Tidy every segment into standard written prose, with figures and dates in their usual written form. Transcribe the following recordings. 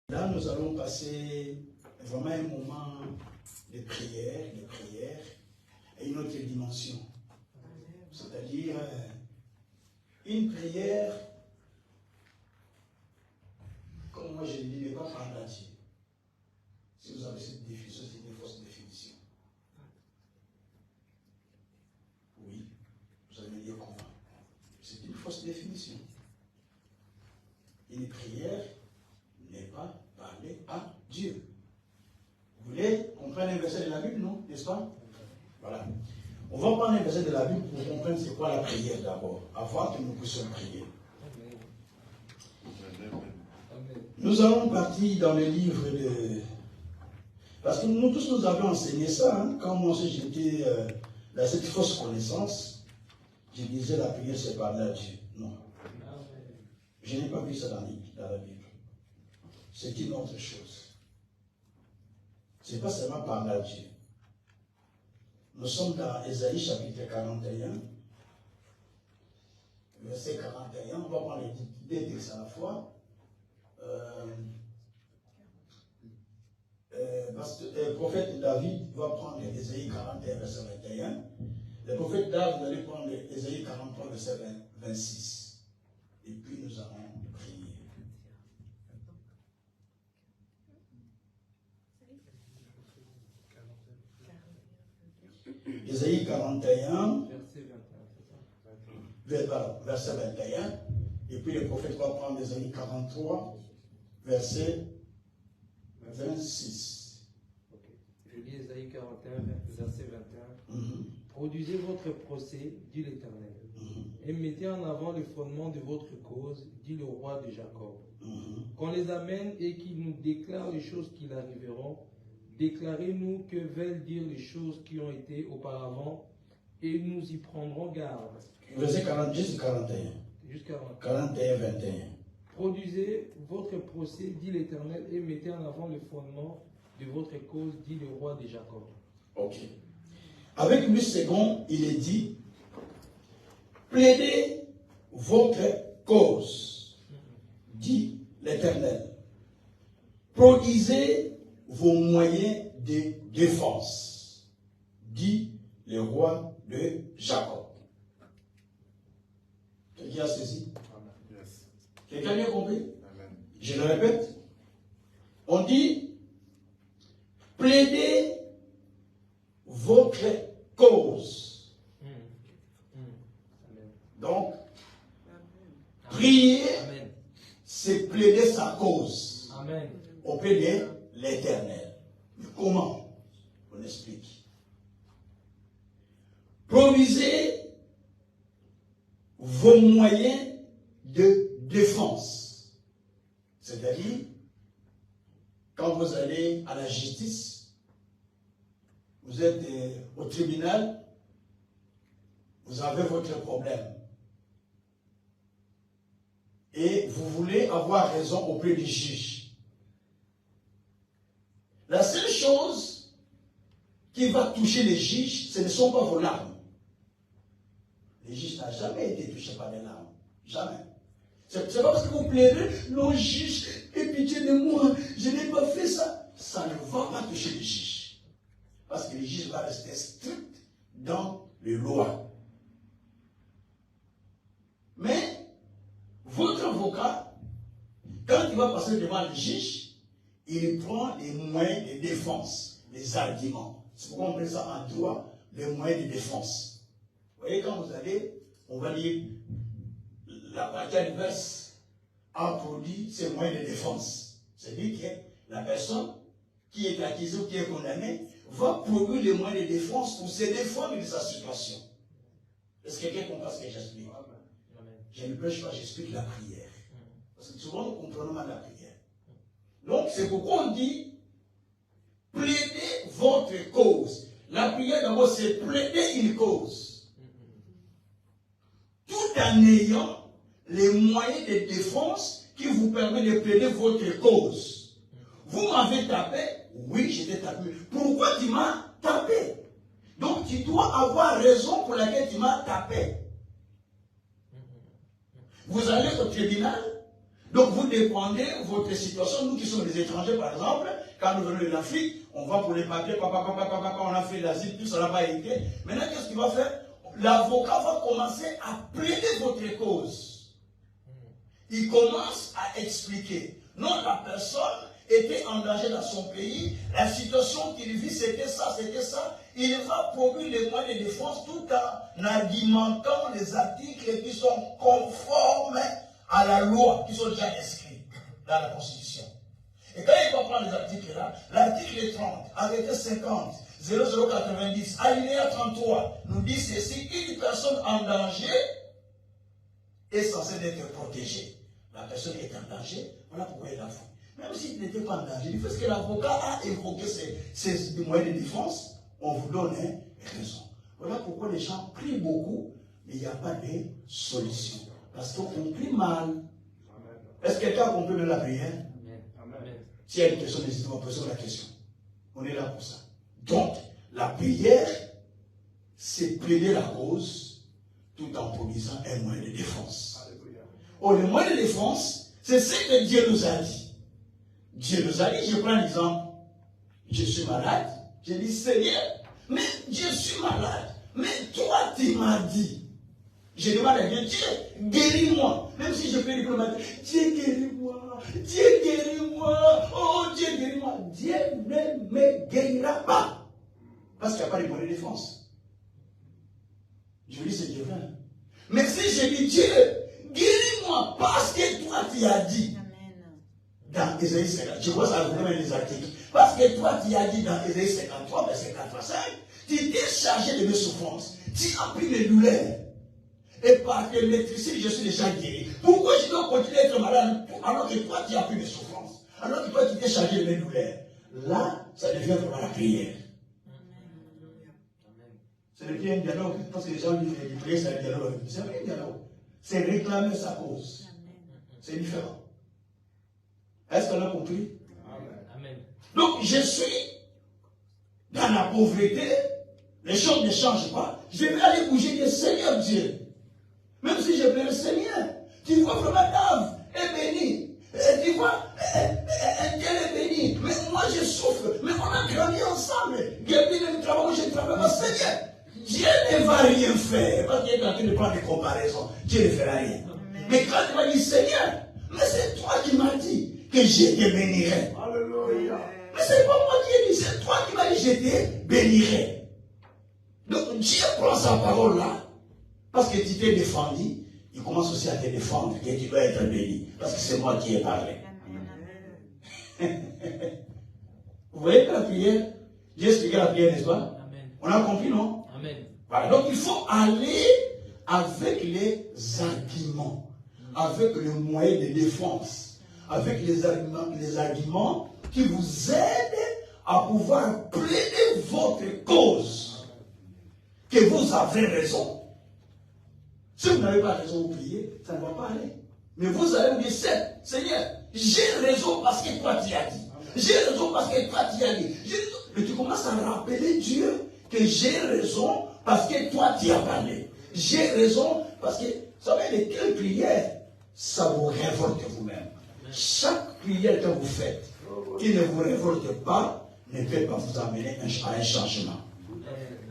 Là, nous allons passer vraiment un moment de prière, à une autre dimension. C'est-à-dire une prière, comme moi je le dis, n'est pas par Dieu. Si vous avez cette définition, c'est une fausse définition. Oui, vous allez me dire comment. C'est une fausse définition. Une prière n'est pas parler à Dieu. Vous voulez comprendre un verset de la Bible, non? N'est-ce pas? Voilà. On va prendre un verset de la Bible pour comprendre c'est quoi la prière d'abord, avant que nous puissions prier. Nous allons partir dans le livre de... Parce que nous tous, nous avons enseigné ça. Hein? Quand moi aussi j'étais dans cette fausse connaissance, je disais la prière c'est parler à Dieu. Non. Je n'ai pas vu ça dans la Bible. C'est une autre chose. Ce n'est pas seulement parler à Dieu. Nous sommes dans Ésaïe chapitre 41, verset 41. On va prendre les deux textes à la fois. Le prophète David va prendre Ésaïe 41, verset 21. Le prophète David va aller prendre Ésaïe 43, verset 26. Et puis nous allons prier. Ésaïe 41, verset 21. Et puis le prophète va prendre Ésaïe 43, verset 26. Okay. Je lis Ésaïe 41, verset 21. Produisez votre procès, dit l'Éternel, et mettez en avant le fondement de votre cause, dit le roi de Jacob. Qu'on les amène et qu'ils nous déclarent les choses qui arriveront. Déclarez-nous que veulent dire les choses qui ont été auparavant, et nous y prendrons garde. Verset 40, jusqu'à 41. Jusqu'à 41, 21. Produisez votre procès, dit l'Éternel, et mettez en avant le fondement de votre cause, dit le roi de Jacob. Ok. Avec lui second, il est dit, plaidez votre cause, dit l'Éternel. Produisez vos moyens de défense, dit le roi de Jacob. Quelqu'un a saisi? Yes. Quelqu'un a compris? Amen. Je le répète. On dit, plaidez votre cause. Donc, prier, c'est plaider sa cause. Amen. Auprès de l'Éternel. Mais comment? On explique. Produisez vos moyens de défense. C'est-à-dire, quand vous allez à la justice, vous êtes au tribunal, vous avez votre problème. Et vous voulez avoir raison auprès du juge. La seule chose qui va toucher les juges, ce ne sont pas vos larmes. Les juges n'ont jamais été touchés par des larmes. Jamais. C'est pas parce que vous plaidez, non, juge, aie pitié de moi, je n'ai pas fait ça. Ça ne va pas toucher les juges. Parce que les juges vont rester stricts dans les lois. Mais, votre avocat, quand il va passer devant le juge, il prend les moyens de défense, les arguments. C'est pourquoi on met ça en droit, les moyens de défense. Vous voyez, quand vous allez, on va lire la partie adverse a produit ses moyens de défense. C'est-à-dire que la personne qui est accusée ou qui est condamnée va produire les moyens de défense pour se défendre de sa situation. Est-ce que quelqu'un comprend ce que j'explique? Je ne prêche pas, j'explique la prière. Parce que souvent nous comprenons mal la prière. Donc c'est pourquoi on dit plaidez votre cause. La prière d'abord c'est plaider une cause. Tout en ayant les moyens de défense qui vous permettent de plaider votre cause. Vous m'avez tapé? Oui, je t'ai tapé. Pourquoi tu m'as tapé? Donc tu dois avoir raison pour laquelle tu m'as tapé. Vous allez au tribunal. Donc vous dépendez de votre situation. Nous qui sommes des étrangers, par exemple, quand nous venons de l'Afrique, on va pour les papiers, on a fait l'asile, tout ça n'a pas été. Maintenant, qu'est-ce qu'il va faire? L'avocat va commencer à plaider votre cause. Il commence à expliquer. Non, la personne était en danger dans son pays, la situation qu'il vit, c'était ça, c'était ça. Il va produire les moyens de défense tout en argumentant les articles qui sont conformes à la loi, qui sont déjà inscrits dans la Constitution. Et quand il va prendre les articles là, l'article 30, arrêté 50, 0090, alinéa 33, nous dit ceci: une personne en danger est censée être protégée. La personne est en danger, voilà pourquoi il a fait. Même s'il n'était pas en danger, parce que l'avocat a évoqué ces moyens de défense, on vous donne raison. Voilà pourquoi les gens prient beaucoup, mais il n'y a pas de solution. Parce qu'on prie mal. Est-ce que quelqu'un a compris de la prière? S'il y a une question, n'hésitez pas à poser la question. On est là pour ça. Donc, la prière, c'est plaider la cause tout en produisant un moyen de défense. Oh, le moyen de défense, c'est ce que Dieu nous a dit. Dieu nous a dit, je prends l'exemple, je suis malade, je dis Seigneur, mais je suis malade, mais toi tu m'as dit. Je demande à Dieu, Dieu, guéris-moi. Même si je fais le problème, Dieu guéris-moi, Dieu guéris-moi, oh Dieu guéris-moi. Dieu ne me guérira pas. Parce qu'il n'y a pas de moyen de défense. Je dis, c'est Dieu vrai. Mais si je dis, Dieu, guéris-moi, parce que toi tu as dit. Dans Ésaïe 50, je vois ça dans les articles. Parce que toi tu as dit dans Ésaïe 53, verset 85, tu t'es chargé de mes souffrances. Tu as pris mes douleurs. Et par tes maîtrises, je suis déjà guéri. Pourquoi je dois continuer à être malade alors que toi tu as pris mes souffrances? Alors que toi tu t'es chargé de mes douleurs. Là, ça devient vraiment la prière. Ce n'est plus un dialogue, parce que les gens disent que prier c'est un dialogue. C'est pas un dialogue. C'est réclamer sa cause. C'est différent. Est-ce qu'on a compris? Amen. Donc je suis dans la pauvreté, les choses ne changent pas. Je vais aller bouger le Seigneur Dieu. Même si je prie le Seigneur, tu vois vraiment Dave est béni. Tu vois, Dieu est béni. Mais moi je souffre. Mais on a grandi ensemble. Dieu ne travaille, je travaille. Mais Seigneur, Dieu ne va rien faire. Parce qu'il est en train de prendre des comparaisons. Dieu ne fera rien. Mais quand tu vas dire Seigneur, mais c'est toi qui m'as dit que je te bénirai. Alléluia. Mais c'est pas moi qui ai dit, c'est toi qui m'as dit je te bénirai. Donc Dieu prend sa parole là. Parce que tu t'es défendu, il commence aussi à te défendre, que tu dois être béni. Parce que c'est moi qui ai parlé. Vous voyez que la prière, Dieu expliqué la prière, n'est-ce pas? Amen. On a compris, non? Amen. Voilà. Donc il faut aller avec les arguments, avec le moyen de défense, avec les arguments qui vous aident à pouvoir plaider votre cause. Que vous avez raison. Si vous n'avez pas raison, vous priez, ça ne va pas aller. Mais vous allez vous dire, Seigneur, j'ai raison parce que toi tu as dit. J'ai raison parce que toi tu as dit. Mais tu commences à rappeler Dieu que j'ai raison parce que toi tu as parlé. J'ai raison parce que, vous savez, les quelles prières, ça vous révolte vous-même. Chaque prière que vous faites, qui ne vous révolte pas, ne peut pas vous amener à un changement.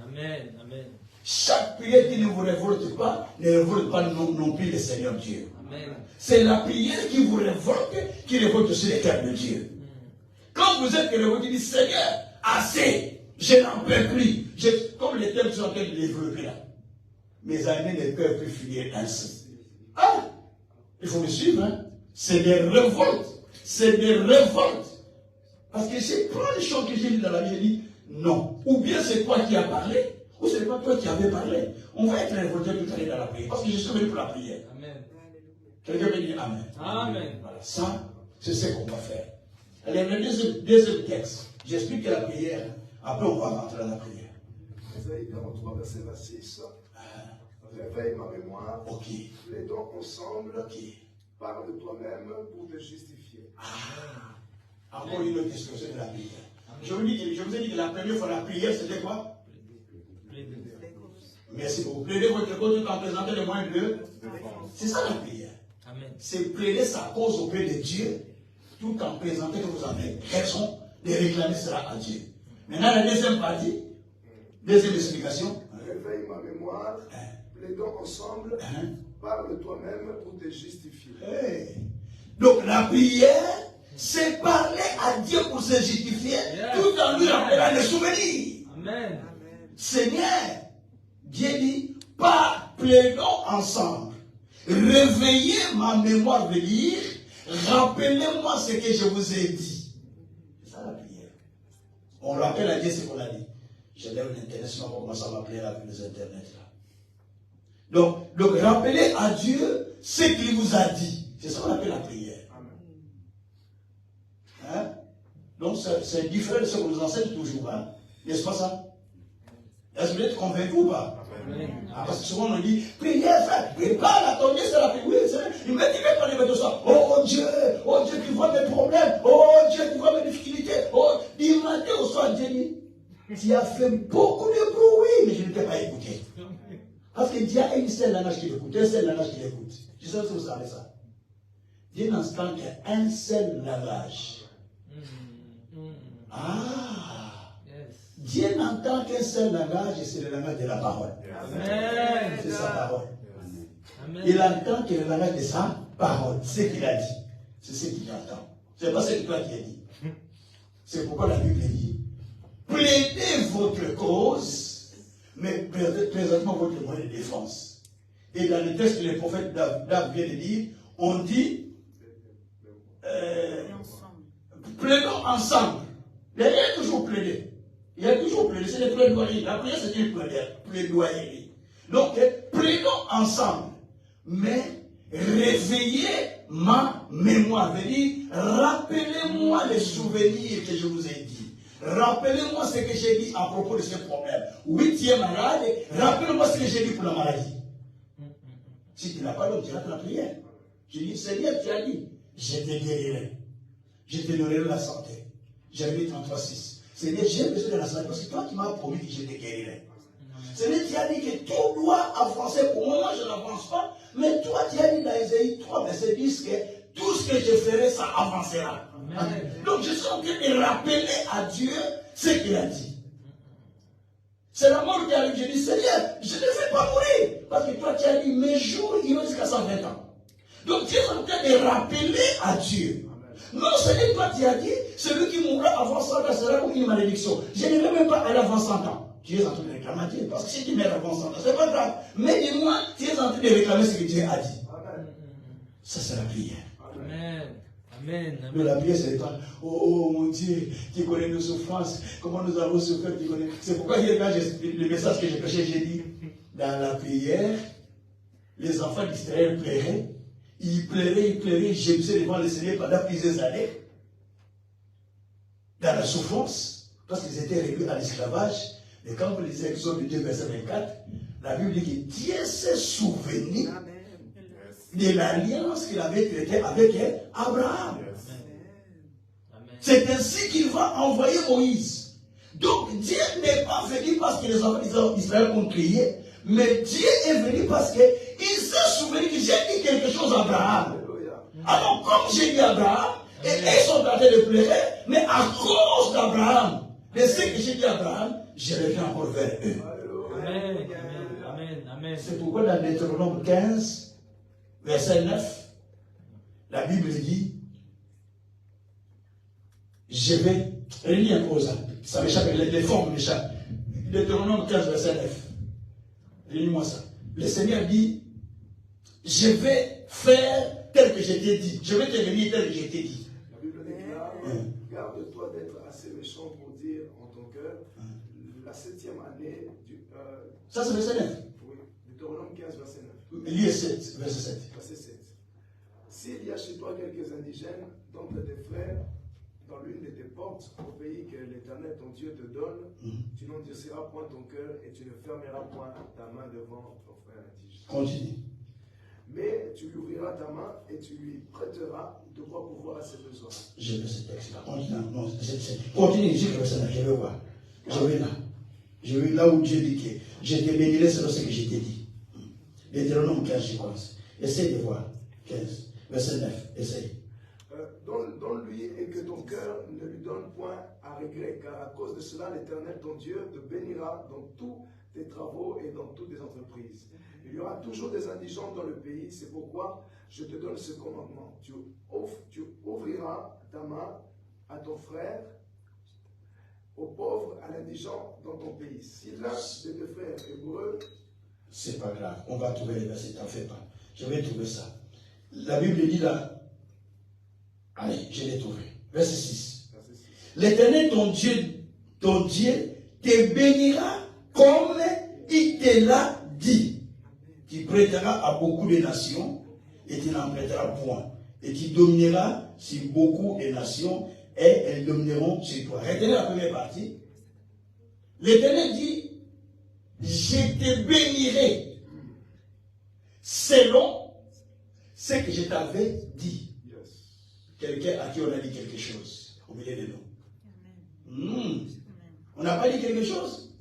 Amen. Amen. Chaque prière qui ne vous révolte pas, ne révolte pas non plus le Seigneur Dieu. C'est la prière qui vous révolte, qui révolte aussi les cœurs de Dieu. Quand vous êtes révolté, dites Seigneur, assez, je n'en peux plus. Comme les thèmes sont en train de développer là. Mes amis ne peuvent plus finir ainsi. Ah, il faut me suivre, hein. C'est des révoltes. C'est des révoltes. Parce que c'est plein de choses que j'ai dit dans la vie, j'ai dit non. Ou bien c'est toi qui as parlé, ou ce n'est pas toi qui avais parlé. On va être révolté tout à l'heure dans la prière. Parce que je suis venu pour la prière. Amen. Quelqu'un peut dire Amen. Amen. Voilà, ça, c'est ce qu'on va faire. Allez, le deuxième texte. J'explique la prière. Après, on va rentrer dans la prière. Ésaïe 43, verset 26. Réveille ma mémoire. Ok. Les dons ensemble. Ok. Parle de toi-même pour te justifier. Ah. Encore une autre question de la prière. Je vous ai dit que la première fois, la prière, c'était quoi? Merci beaucoup. Plaidez votre cause tout en présentant les moyens de. C'est ça la prière. c'est plaider sa cause auprès de Dieu, tout en présentant que vous avez raison de réclamer cela à Dieu. Maintenant, la deuxième partie, deuxième explication. Réveille ma mémoire, plaidons ensemble, parle toi-même pour te justifier. Donc la prière, c'est parler à Dieu pour se justifier, tout en lui rappelant les souvenirs. Amen. Seigneur, Dieu dit, plaidons ensemble. Réveillez ma mémoire de lire, rappelez-moi ce que je vous ai dit. C'est ça la prière. On rappelle à Dieu ce qu'on a dit. Je lève l'internet, sinon on va commencer à m'appeler avec les internets là. Donc rappelez à Dieu ce qu'il vous a dit. C'est ça qu'on appelle la prière. Hein? Donc c'est différent de ce qu'on nous enseigne toujours. Hein? N'est-ce pas ça? Est-ce que vous êtes convaincu ou pas? Parce que souvent on dit, prière, frère, prépare à ton Dieu, c'est la prière. Oui, il met pas les mettre ça. Oh Dieu qui voit mes problèmes. Oh Dieu qui voit mes difficultés. Oh, du matin au soir, Dieu dit, tu as fait beaucoup de bruit, mais je ne t'ai pas écouté. Parce que Dieu a une seule langage qui l'écoute, un seul langage qui l'écoute. Je sais si vous savez ça. Dieu n'entend qu'un seul langage. Dieu n'entend qu'un seul langage et c'est le langage de la parole. C'est sa parole. Il entend que le langage de sa parole, ce qu'il a dit. C'est ce qu'il entend. C'est pas ce que toi tu as dit. C'est pourquoi la Bible dit, plaidez votre cause, mais présentement votre moyen de défense. Et dans le texte que le prophète David vient de dire, on dit, plaidons ensemble. Il y a toujours plaidé. Il y a toujours plaidé. C'est des plaidoyeries. La prière, c'est une plaidoyerie. Donc, plaidons ensemble. Mais réveillez ma mémoire. Veut dire, rappelez-moi les souvenirs que je vous ai dit. Rappelez-moi ce que j'ai dit à propos de ce problème. Oui, tu es malade. Rappelez-moi ce que j'ai dit pour la maladie. Si tu n'as pas l'homme, tu rates la prière. Je dis, Seigneur, tu as dit, je te guérirai. Je te donnerai la santé. Jérémie 33:6. Seigneur, j'ai besoin de la santé parce que toi, tu m'as promis que je te guérirai. Seigneur, tu as dit que tout doit avancer. Pour moi, je n'avance pas. Mais toi, tu as dit dans Ésaïe 3, verset 10 que tout ce que je ferai, ça avancera. Amen. Donc, je suis en train de rappeler à Dieu ce qu'il a dit. C'est la mort qui arrive. Je dis, Seigneur, je ne vais pas mourir. Parce que toi, tu as dit, mes jours, ils vont jusqu'à 120 ans. Donc, tu es en train de rappeler à Dieu. Non, Seigneur, toi, tu as dit, celui qui mourra avant 100 ans sera comme une malédiction. Je ne vais même pas aller avant 100 ans. Tu es en train de réclamer à Dieu. Parce que si tu meurs avant 100 ans, c'est pas grave. Mais dis-moi, tu es en train de réclamer ce que Dieu a dit. Amen. Ça, c'est la prière. Amen. Amen. Mais la prière, c'est le temps. Oh mon Dieu, tu connais nos souffrances. Comment nous avons souffert, tu connais. C'est pourquoi hier, quand le message que j'ai prêché, j'ai dit, dans la prière, les enfants d'Israël pleuraient. Ils pleuraient, gémissaient devant le Seigneur pendant plusieurs années. Dans la souffrance, parce qu'ils étaient réduits à l'esclavage. Et quand vous lisez Exode 2, verset 24, la Bible dit que Dieu s'est souvenu de l'alliance qu'il avait traitée avec Abraham. C'est ainsi qu'il va envoyer Moïse. Donc Dieu n'est pas venu parce que les enfants d'Israël ont crié, mais Dieu est venu parce qu'il s'est souvenu que j'ai dit quelque chose à Abraham. Alors comme j'ai dit à Abraham, et ils sont en train de pleurer, mais à cause d'Abraham, de ce que j'ai dit à Abraham, je reviens encore vers eux. Amen. Amen. Amen. C'est pourquoi dans Deutéronome 15, verset 9, la Bible dit, je vais relire un peu ça. Ça m'échappe, les formes m'échappent. Deutéronome 15, verset 9. Relis-moi ça. Le Seigneur dit, je vais faire tel que je t'ai dit. Je vais te venir tel que je t'ai dit. La Bible déclare, garde-toi d'être assez méchant pour dire en ton cœur, la 7e année du... Ça, c'est verset 9. Oui, Deutéronome 15, verset 9. Lié 7, verset 7. Verset 7. S'il y a chez toi quelques indigènes, d'entre tes frères, dans l'une de tes portes, au pays que l'Éternel ton Dieu te donne, tu n'endurciras point ton cœur et tu ne fermeras point ta main devant ton frère indigène. Continue. Mais tu lui ouvriras ta main et tu lui prêteras de quoi pouvoir à ses besoins. Je veux ce texte-là. Continue. Non, continue ici, je vais voir. Je vais là. Je vais là où Dieu dit que je te bénirai selon ce que je t'ai dit. Deutéronome 15, je commence. Essaye de voir. 15. Verset 9. Essaye. Donne-lui et que ton cœur ne lui donne point à regret, car à cause de cela, l'Éternel, ton Dieu, te bénira dans tous tes travaux et dans toutes tes entreprises. Il y aura toujours des indigents dans le pays, c'est pourquoi je te donne ce commandement. Tu ouvriras ta main à ton frère, aux pauvres, à l'indigent dans ton pays. Si l'un de tes frères est hébreu, c'est pas grave, on va trouver les versets, t'en fais pas. Je vais trouver ça. La Bible dit là, allez, je l'ai trouvé. Verset 6. L'Éternel, ton Dieu te bénira comme il te l'a dit. Tu prêteras à beaucoup de nations et tu n'en prêteras point. Et tu domineras sur beaucoup de nations et elles domineront sur toi. Retenez la première partie. L'Éternel dit, je te bénirai selon ce que je t'avais dit. Quelqu'un à qui on a dit quelque chose au milieu de nous. On n'a pas dit quelque chose?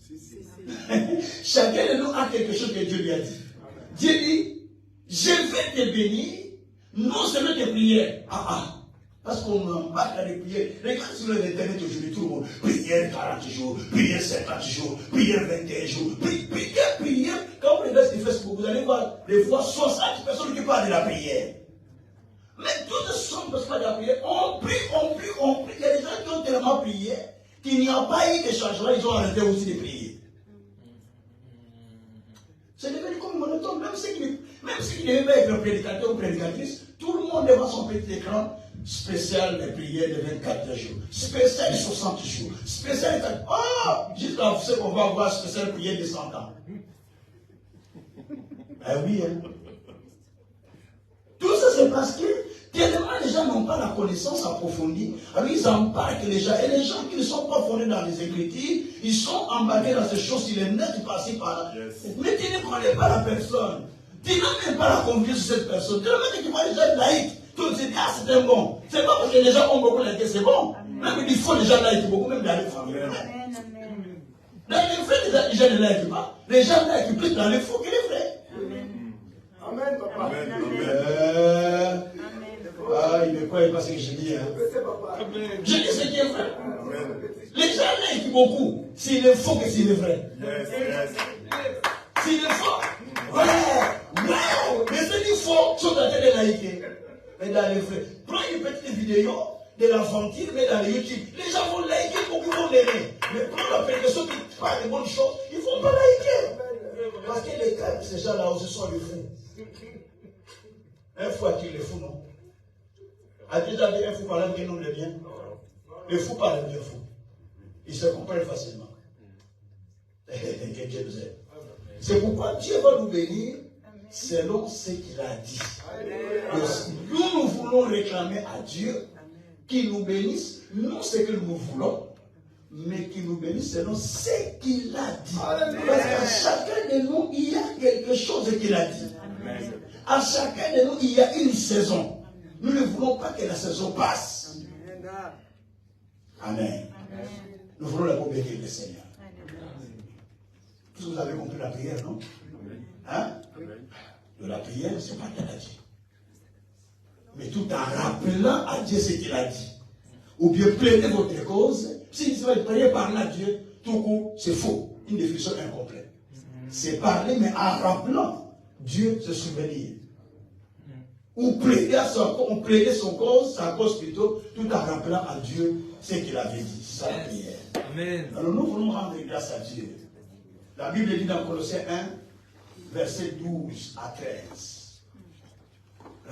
Chacun de nous a quelque chose que Dieu lui a dit. Dieu dit, je vais te bénir, non seulement tes prières. Parce qu'on embarque dans les prières. Regarde sur l'internet aujourd'hui, tout le monde. Prière 40 jours, prière 50 jours, prière 21 jours, prière. Quand vous regardez sur Facebook, vous allez voir des fois 60 personnes qui parlent de la prière. Mais toutes ne sont pas de la prière. On prie. Il y a des gens qui ont tellement prié qu'il n'y a pas eu de changement, ils ont arrêté aussi de prier. C'est devenu comme monotone. Même ceux qui devaient pas être prédicateur ou prédicatrice, tout le monde devant son petit écran spécial de prière de 24 jours, spécial de 60 jours, spécial de... jusqu'à ce qu'on va avoir spécial prière de 100 ans. Oui, hein. Tout ça, c'est parce que tellement les gens n'ont pas la connaissance approfondie. Alors ils embarquent les gens. Et les gens qui ne sont pas fondés dans les Écritures, ils sont embarqués dans ces choses, ils les mettent par-ci, par-là. Mais tu ne connais pas la personne. Tu n'as même pas la confiance sur cette personne. Tu n'as même pas les gens laïcs. Tu te dis, c'est un bon. C'est pas parce que les gens ont beaucoup laïcs, c'est bon. Même il faut les gens laïcs beaucoup, même dans les familles. Dans les frères, les gens ne laïcs pas. Les gens laïcs plus dans les faux que les frères. Amen, papa. Il ne croit pas ce que je dis. Hein. Je dis ce qui est vrai. Les gens laïcs beaucoup. S'il est faux que s'il est vrai. S'il est faux. Ouais. Mais ceux qui faux sont en train de laïquer. Mais dans les vrais. Prends une petite vidéo de l'enfantine, mais dans les YouTube. Les gens vont laïquer, beaucoup vont l'aimer. Mais prends la prédication qui parle de bonnes choses, ils ne vont pas laïquer. Parce que les cas de ces gens-là aussi sont les fous. Un fou attire les fous, non? A déjà dit un fou parle bien, non le bien. Les fous parlent bien fou. Ils se comprennent facilement. C'est pourquoi Dieu va nous bénir selon ce qu'il a dit. Nous voulons réclamer à Dieu qu'il nous bénisse, non ce que nous voulons, mais qu'il nous bénisse selon ce qu'il a dit. Parce qu'à chacun de nous, il y a quelque chose qu'il a dit. À chacun de nous, il y a une saison. Nous ne voulons pas que la saison passe. Amen. Nous voulons la bénir le Seigneur. Vous avez compris la prière, non? Hein? De la prière, c'est pas qu'elle a dit. Mais tout en rappelant à Dieu ce qu'il a dit. Ou bien plaidez votre cause. Si vous allez prier parler à Dieu, tout coup, c'est faux. Une définition incomplète. C'est parler, mais en rappelant Dieu se souvenir. Ou plaider son cause, sa cause plutôt, tout en rappelant à Dieu ce qu'il avait dit. C'est ça la prière. Amen. Alors nous voulons rendre grâce à Dieu. La Bible dit dans Colossiens 1, versets 12 à 13.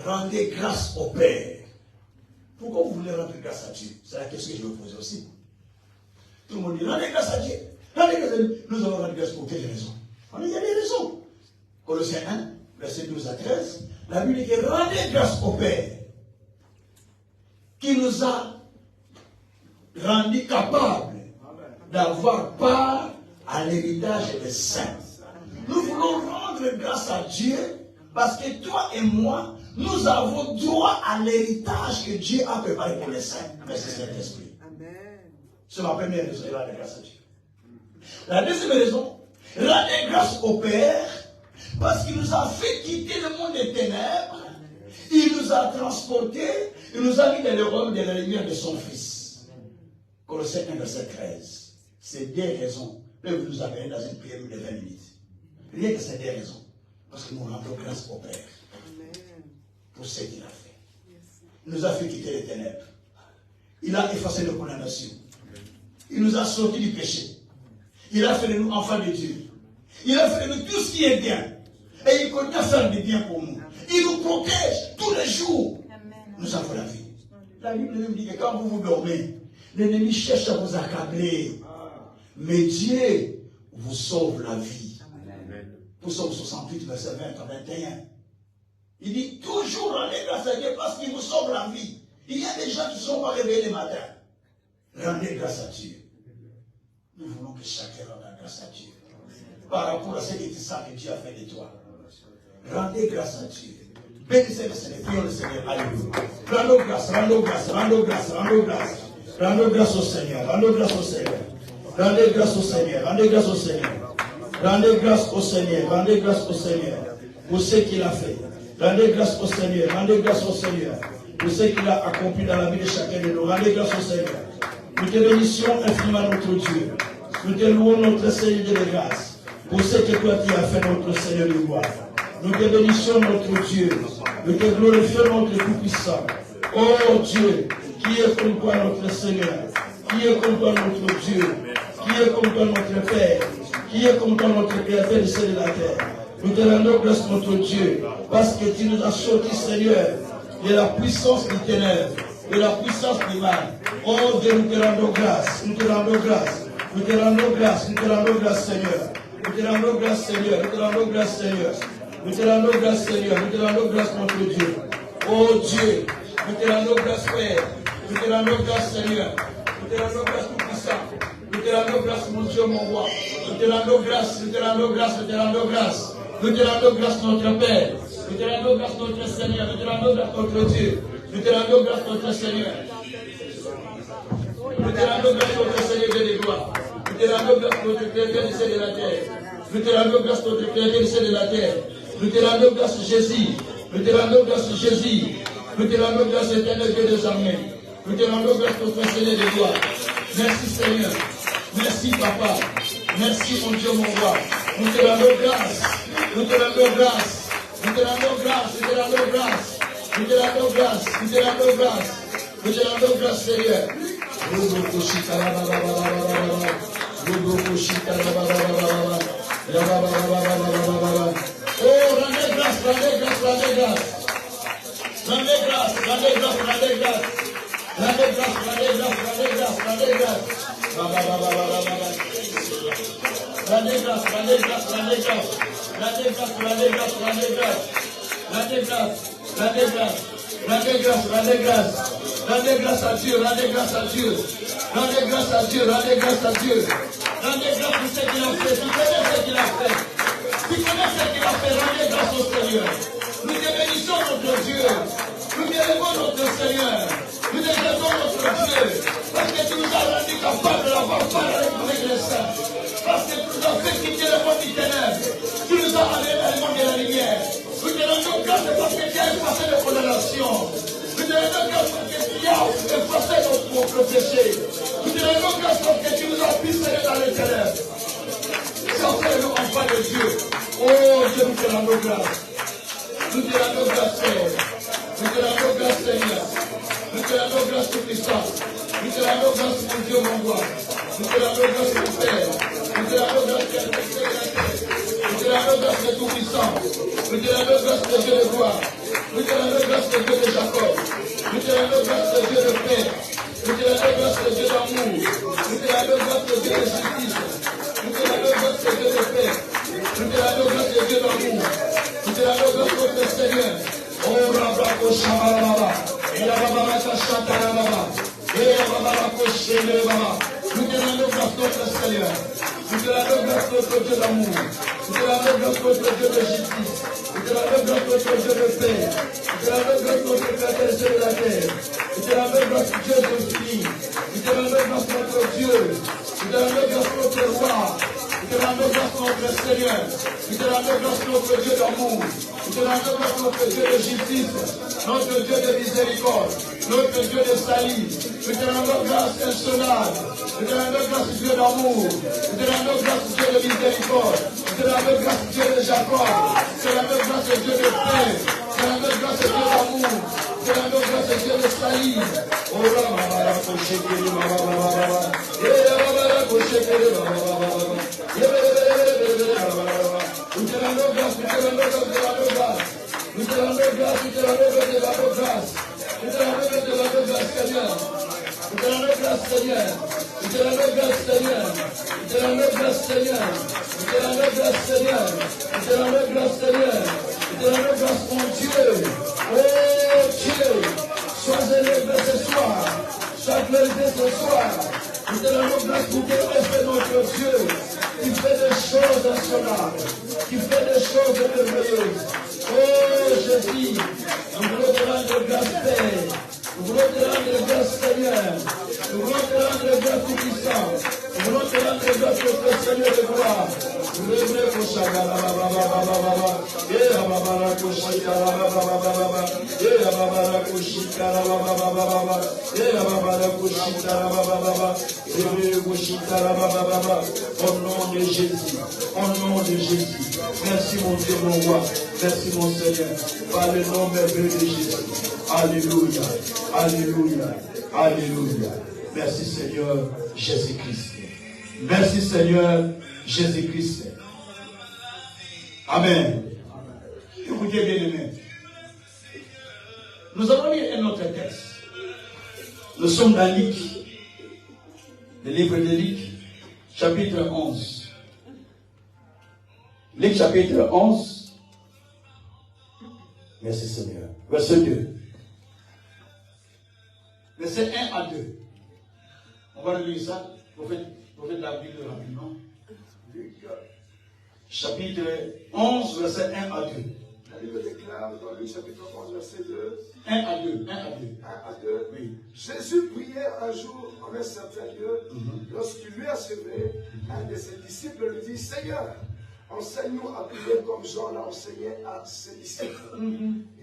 Rendez grâce au Père. Pourquoi vous voulez rendre grâce à Dieu? C'est la question que je vais poser aussi. Tout le monde dit, rendez grâce à Dieu. Rendez grâce à Dieu. Nous allons rendre grâce pour quelle raison? Il y a des raisons. Colossiens 1, versets 12 à 13. La Bible dit, rendez grâce au Père qui nous a rendus capables d'avoir part à l'héritage des saints. Nous voulons rendre grâce à Dieu parce que toi et moi, nous avons droit à l'héritage que Dieu a préparé pour les saints. Merci Saint-Esprit. C'est ma première raison de rendre grâce à Dieu. La deuxième raison, rendre grâce au Père parce qu'il nous a fait quitter le monde des ténèbres Il nous a transportés, il nous a mis dans le royaume de la lumière de son Fils. Colossiens 1, verset 13. C'est des raisons. Là, vous nous avez dans une prière de 20 minutes. Rien que c'est des raisons. Parce que nous rendons grâce au Père. Pour ce qu'il a fait. Il nous a fait quitter les ténèbres. Il a effacé nos condamnations. Il nous a sortis du péché. Il a fait de nous enfants de Dieu. Il a fait de nous tout ce qui est bien. Et il continue à faire du bien pour nous. Il nous protège tous les jours. Nous avons la vie. La Bible même dit que quand vous vous dormez, l'ennemi cherche à vous accabler. Mais Dieu vous sauve la vie. Pour Psaume 68, verset 20 à 21. Il dit toujours rendez grâce à Dieu parce qu'il vous sauve la vie. Il y a des gens qui ne sont pas réveillés le matin. Rendez grâce à Dieu. Nous voulons que chacun rende grâce à Dieu. Par rapport à ce que tu sens que Dieu a fait de toi. Rendez grâce à Dieu. Bénissez le Seigneur, prions le Seigneur. Alléluia. Rendons grâce, rendons grâce, rendons grâce, rendons grâce. Rendons grâce au Seigneur, rendons grâce au Seigneur. Rendez grâce au Seigneur, rendez grâce au Seigneur. Rendez grâce au Seigneur, rendez grâce au Seigneur. Pour ce qu'il a fait. Rendez grâce au Seigneur, rendez grâce au Seigneur. Pour ce qu'il a accompli dans la vie de chacun de nous. Rendez grâce au Seigneur. Nous te bénissions infiniment notre Dieu. Nous te louons notre Seigneur de grâce. Pour ce que toi tu as fait notre Seigneur de gloire. Nous te bénissions notre Dieu. Nous te glorifions notre Tout-Puissant. Oh Dieu, qui est comme toi notre Seigneur? Qui est comme toi notre Dieu? Qui est comme toi notre Père? Qui est comme toi notre Créateur du ciel et de la terre? Nous te rendons grâce notre Dieu, parce que tu nous as sortis, Seigneur, de la puissance du ténèbre, de la puissance du mal. Oh Dieu, nous te rendons grâce, nous te rendons grâce, nous te rendons grâce, nous te rendons grâce, Seigneur. Nous te rendons grâce, Seigneur, nous te rendons grâce, Seigneur. Nous te rendons grâce, Seigneur, nous te rendons grâce, notre Dieu. Oh Dieu, nous te rendons grâce, Père. Nous te rendons grâce, Seigneur. Nous te rendons grâce, Tout-Puissant. Nous te rendons grâce, mon Dieu, mon roi. Nous te rendons grâce, nous te rendons grâce, nous te rendons grâce. Nous te rendons grâce, notre Père. Nous te rendons grâce, notre Seigneur. Nous te rendons grâce, notre Dieu. Nous te rendons grâce, notre Seigneur. Nous te rendons grâce, notre Seigneur de gloire. Nous te rendons grâce, notre Créateur du ciel et de la terre. Nous te rendons grâce, notre Créateur du ciel et de la terre. Nous te rendons grâce, Jésus. Nous te rendons grâce, Jésus. Nous te rendons grâce, éternel Dieu des armées. Nous te rendons grâce, notre Seigneur de gloire. Merci, Seigneur. Merci, Papa. Merci, mon Dieu, mon roi. Nous te rendons grâce. Nous te rendons grâce. Nous te rendons grâce. Nous te rendons grâce. Nous te rendons grâce. Nous te rendons grâce. Nous te rendons grâce, Seigneur. Oh, rendez grâce, rendez grâce, rendez grâce. Rendez grâce, rendez grâce, rendez grâce. Rendez grâce, rendez grâce, rendez grâce, rendez grâce. Rendez grâce, rendez grâce, rendez grâce. Rendez grâce, rendez grâce, rendez grâce. Rendez grâce, rendez grâce. Rendez grâce, rendez grâce. Rendez grâce à Dieu, rendez grâce à Dieu. Rendez grâce à Dieu, rendez grâce à Dieu. Rendez grâce pour ce qu'il a fait. Tu connais ce qu'il a fait. Tu connais ce qu'il a fait. Rendez grâce au Seigneur. Nous te bénissons notre Dieu. Nous te élevons notre Seigneur. Nous te élevons notre Dieu. Parce que tu nous as rendu capables d'avoir part avec les saints. Parce que tu nous as fait quitter le monde du ténèbre. Tu nous as amené dans le monde de la lumière. Nous te rendons grâce parce que tu as effacé nos condamnations. Nous te rendons grâce parce que tu as effacé notre péché. Nous te rendons grâce parce que tu nous as pissé dans les ténèbres. Sortez-nous enfants de Dieu. Oh Dieu, nous te rendons grâce. Nous te rendons grâce, Seigneur. Nous te rendons grâce, Seigneur. Nous te rendons grâce, Tout-Puissant. Nous te rendons grâce, mon Dieu, mon roi. Nous te rendons grâce, mon Père. Nous te rendons grâce, Père de la terre. Nous te rendons grâce, le Tout-Puissant. Nous te rendons grâce, le Dieu de gloire. Nous te rendons grâce, le Dieu de Jacob. Nous te rendons grâce, le Dieu de paix. Nous te rendons grâce, le Dieu d'amour. Nous te rendons grâce, le Dieu de justice. Nous te rendons grâce, le Dieu de paix. Nous te rendons grâce, le Dieu d'amour. Nous te rendons grâce, notre Seigneur. Oh, Rabako Shabalaba. Et la Baba Shabalaba. Et la Baba Shabalaba. Nous te rendons grâce, notre Seigneur. Nous te rendons grâce, notre Dieu d'amour. Nous te rendons grâce, notre Dieu de justice. Nous te rendons grâce, notre Dieu de paix. Nous te rendons grâce, notre Créateur du ciel et de la terre. Nous te rendons grâce, Dieu de vie. Nous te rendons grâce, notre Dieu. Nous te rendons grâce, notre roi. Nous te rendons grâce notre Seigneur. Nous te rendons grâce notre Dieu d'amour. Nous te rendons grâce notre Dieu de justice. Notre Dieu de miséricorde. Notre Dieu de salut. Nous te rendons grâce nationale. Nous te rendons grâce Dieu d'amour. Nous te rendons grâce Dieu de miséricorde. Nous te rendons grâce Dieu de Jacob. Nous te rendons grâce Dieu de paix. Nous te rendons grâce Dieu d'amour. Nous te rendons grâce Dieu de salut. Oh là, baba, koshekere, baba, baba. Koshekere, baba, baba. Nous te rendons grâce, nous te rendons grâce, nous te rendons grâce. Nous te rendons grâce, nous te rendons grâce, nous te rendons grâce. Nous te rendons grâce, nous te rendons grâce, Seigneur. Nous te rendons grâce, Seigneur. Nous te rendons grâce, Seigneur. Nous te rendons grâce, Seigneur. Nous te rendons grâce, Seigneur. Nous te rendons grâce, Seigneur. Nous te rendons grâce, mon Dieu. Oh Dieu, sois élevé ce soir. Sois glorifié ce soir. Nous te rendons grâce pour que reste notre Dieu. Qui fait des choses nationales. Qui fait des choses merveilleuses. Oh Jésus, nous voulons te rendre grâce, Père. Nous voulons te rendre grâce, Seigneur. Nous voulons te rendre grâce, Tout-Puissant. Nous voulons te rendre grâce, notre Seigneur de gloire. Nous voulons te au nom de Jésus. Au nom de Jésus. Merci mon Dieu, mon roi. Merci mon Seigneur. Par le nom merveilleux de Jésus. Alléluia. Alléluia. Alléluia. Merci Seigneur Jésus-Christ. Merci Seigneur Jésus-Christ. Amen. Écoutez bien aimés. Nous allons lire un autre texte. Nous sommes dans Luc. Le livre de Luc, chapitre 11. Luc chapitre 11. Merci Seigneur. Verset 2. Verset 1 à 2. On va lire ça. Prophète David rapidement. Luc, chapitre 11, verset 1 à 2. la Bible déclare dans Luc chapitre 11, verset 2. 1 à 2. 1 à 2. 1 à 2. Oui. Jésus priait un jour en un certain lieu. Lorsqu'il lui achevait, un de ses disciples lui dit, Seigneur, enseigne-nous à prier comme Jean l'a enseigné à ses disciples.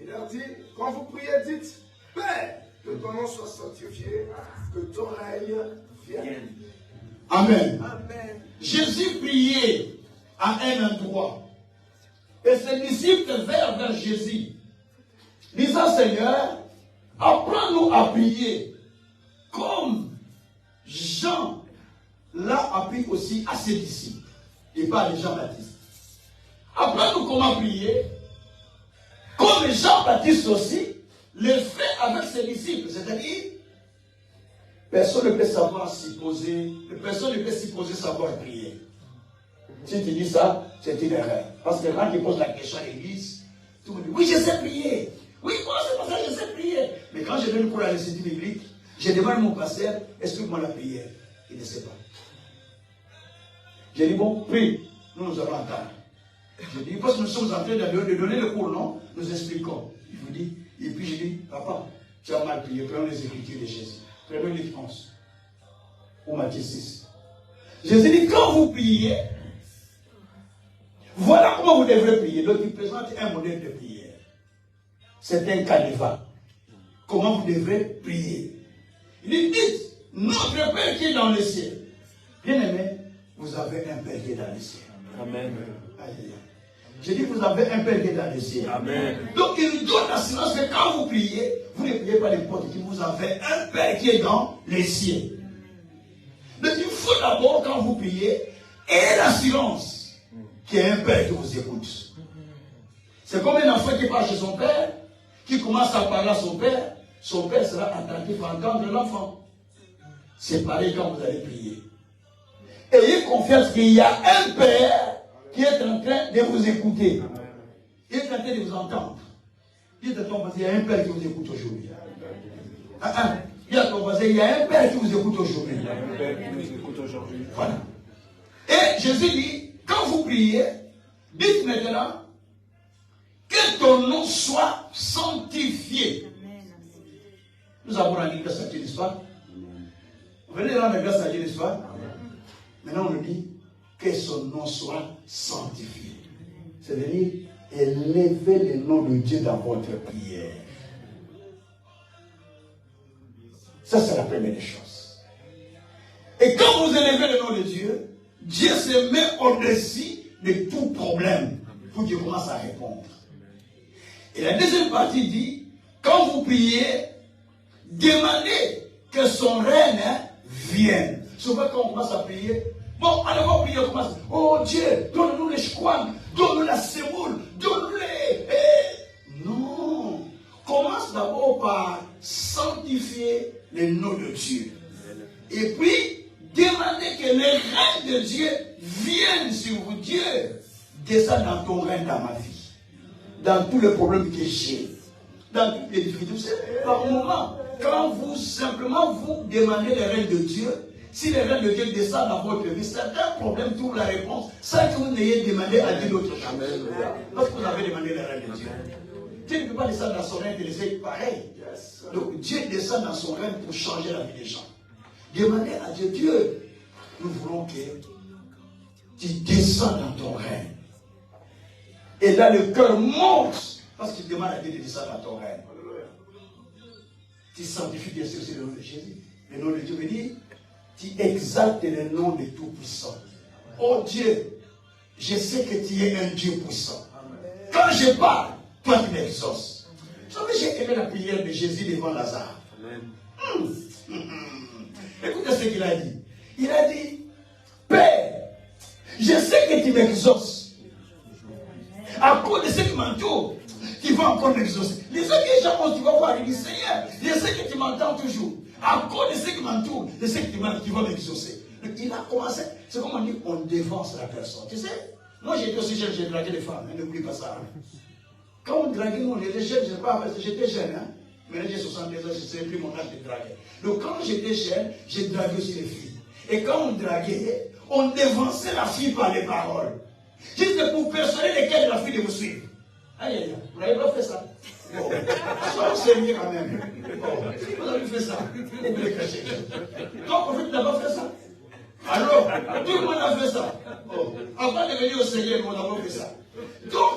Il leur dit, quand vous priez, dites, Père, que ton nom soit sanctifié, que ton règne vienne. Amen. Amen. Jésus priait à un endroit. Et ses disciples vinrent vers Jésus, disant, Seigneur, apprends-nous à prier, comme Jean l'a appris aussi à ses disciples, et pas les Jean-Baptiste. Apprends-nous comment prier, comme Jean-Baptiste aussi le fait avec ses disciples, c'est-à-dire, personne ne peut savoir supposer, personne ne peut supposer savoir prier. Si tu dis ça, c'est une erreur. Parce que quand tu poses la question à l'église, tout le monde dit, oui, je sais prier. Oui, moi, c'est pour ça que je sais prier. Mais quand je donne cours à l'institut biblique, je demande mon pasteur, explique-moi la prière. Il ne sait pas. Je dis, bon, prie, nous allons entendre. Je dis, parce que nous sommes en train de donner le cours, non? Nous expliquons. Il vous dit, et puis je dis, papa, tu as mal prié, prenons les Écritures de Jésus. Prenons Luc 11 ou Matthieu 6. Jésus dit, quand vous priez, voilà comment vous devrez prier. Donc il présente un modèle de prière. C'est un canevas. Comment vous devrez prier. Il dit, dites, notre Père qui est dans le ciel. Bien aimé, vous avez un Père qui est dans le ciel. Amen. J'ai dit, vous avez un Père qui est dans le ciel. Amen. Donc il donne l'assurance que quand vous priez, vous ne priez pas n'importe qui. Vous avez un Père qui est dans les cieux. Donc il faut d'abord, quand vous priez, ayez l'assurance qu'il y a un Père qui vous écoute. C'est comme un enfant qui part chez son père, qui commence à parler à son père sera attentif à entendre l'enfant. C'est pareil quand vous allez prier. Ayez confiance qu'il y a un Père qui est en train de vous écouter. Il est en train de vous entendre. Dites à ton voisin, il y a un Père qui vous écoute aujourd'hui. Dis à ton voisin, il y a un Père qui vous écoute aujourd'hui. Il y a un Père qui nous écoute aujourd'hui. Voilà. Et Jésus dit, quand vous priez, dites maintenant que ton nom soit sanctifié. Nous avons rendu grâce à Dieu l'histoire. Venez rendre grâce à Dieu l'histoire. Maintenant on nous dit que son nom soit sanctifié. C'est-à-dire, élevez le nom de Dieu dans votre prière. Ça, c'est la première des choses. Et quand vous élevez le nom de Dieu, Dieu se met au-dessus de tout problème pour qu'il commence à répondre. Et la deuxième partie dit, quand vous priez, demandez que son règne vienne. Souvent quand on commence à prier, bon, allez voir prier, on commence, oh Dieu, donne-nous les chouans, donne-nous la semoule, donne-nous les... Non, commence d'abord par sanctifier le nom de Dieu. Et puis, demandez que le règne de Dieu vienne sur vous. Dieu, descend dans ton règne dans ma vie. Dans tous les problèmes que j'ai. Dans toutes les difficultés. Vous savez, par moment, quand vous simplement vous demandez le règne de Dieu, si le règne de Dieu descend dans votre vie, certains problèmes trouvent la réponse sans que vous n'ayez demandé à Dieu d'autre chose. Parce que vous avez demandé le règne de Dieu. Dieu ne peut pas descendre dans son règne et laisser pareil. Donc Dieu descend dans son règne pour changer la vie des gens. Demandez à Dieu, Dieu, nous voulons que tu descends dans ton règne. Et là, le cœur monte parce qu'il demande à Dieu de descendre dans ton règne. Tu sanctifies bien sûr le nom de Jésus. Le nom de Dieu veut dire, tu exaltes le nom de Tout-Puissant. Oh Dieu, je sais que tu es un Dieu puissant. Quand je parle, toi tu m'exauces. Vous savez, j'ai aimé la prière de Jésus devant Lazare. Écoutez ce qu'il a dit. Il a dit, Père, je sais que tu m'exauces. À cause de ce qui m'entoure, tu vas encore m'exaucer. Les autres gens, tu vas voir, il dit, Seigneur, je sais que tu m'entends toujours. À cause de ce qui m'entoure, je sais que tu vas m'exaucer. Donc il a commencé, c'est comme on dit, on dévance la personne. Tu sais, moi j'étais aussi jeune, j'ai dragué les femmes, n'oublie pas ça. Quand on draguait, nous on était jeunes, j'étais jeune, hein. Maintenant j'ai 72 ans, je ne sais plus mon âge de draguer. Donc quand j'étais jeune, j'ai dragué aussi les filles. Et quand on draguait, on dévançait la fille par les paroles. Juste pour persuader les cœurs de la fille de vous suivre. Aïe aïe aïe, vous n'avez pas fait ça. Oh, soyons sérieux quand même. Oh, vous avez fait ça. Vous pouvez cacher. Toi, prophète, tu n'as pas fait ça. Alors, tout le monde a fait ça. Oh, avant de venir au Seigneur, on n'a pas fait ça. Donc,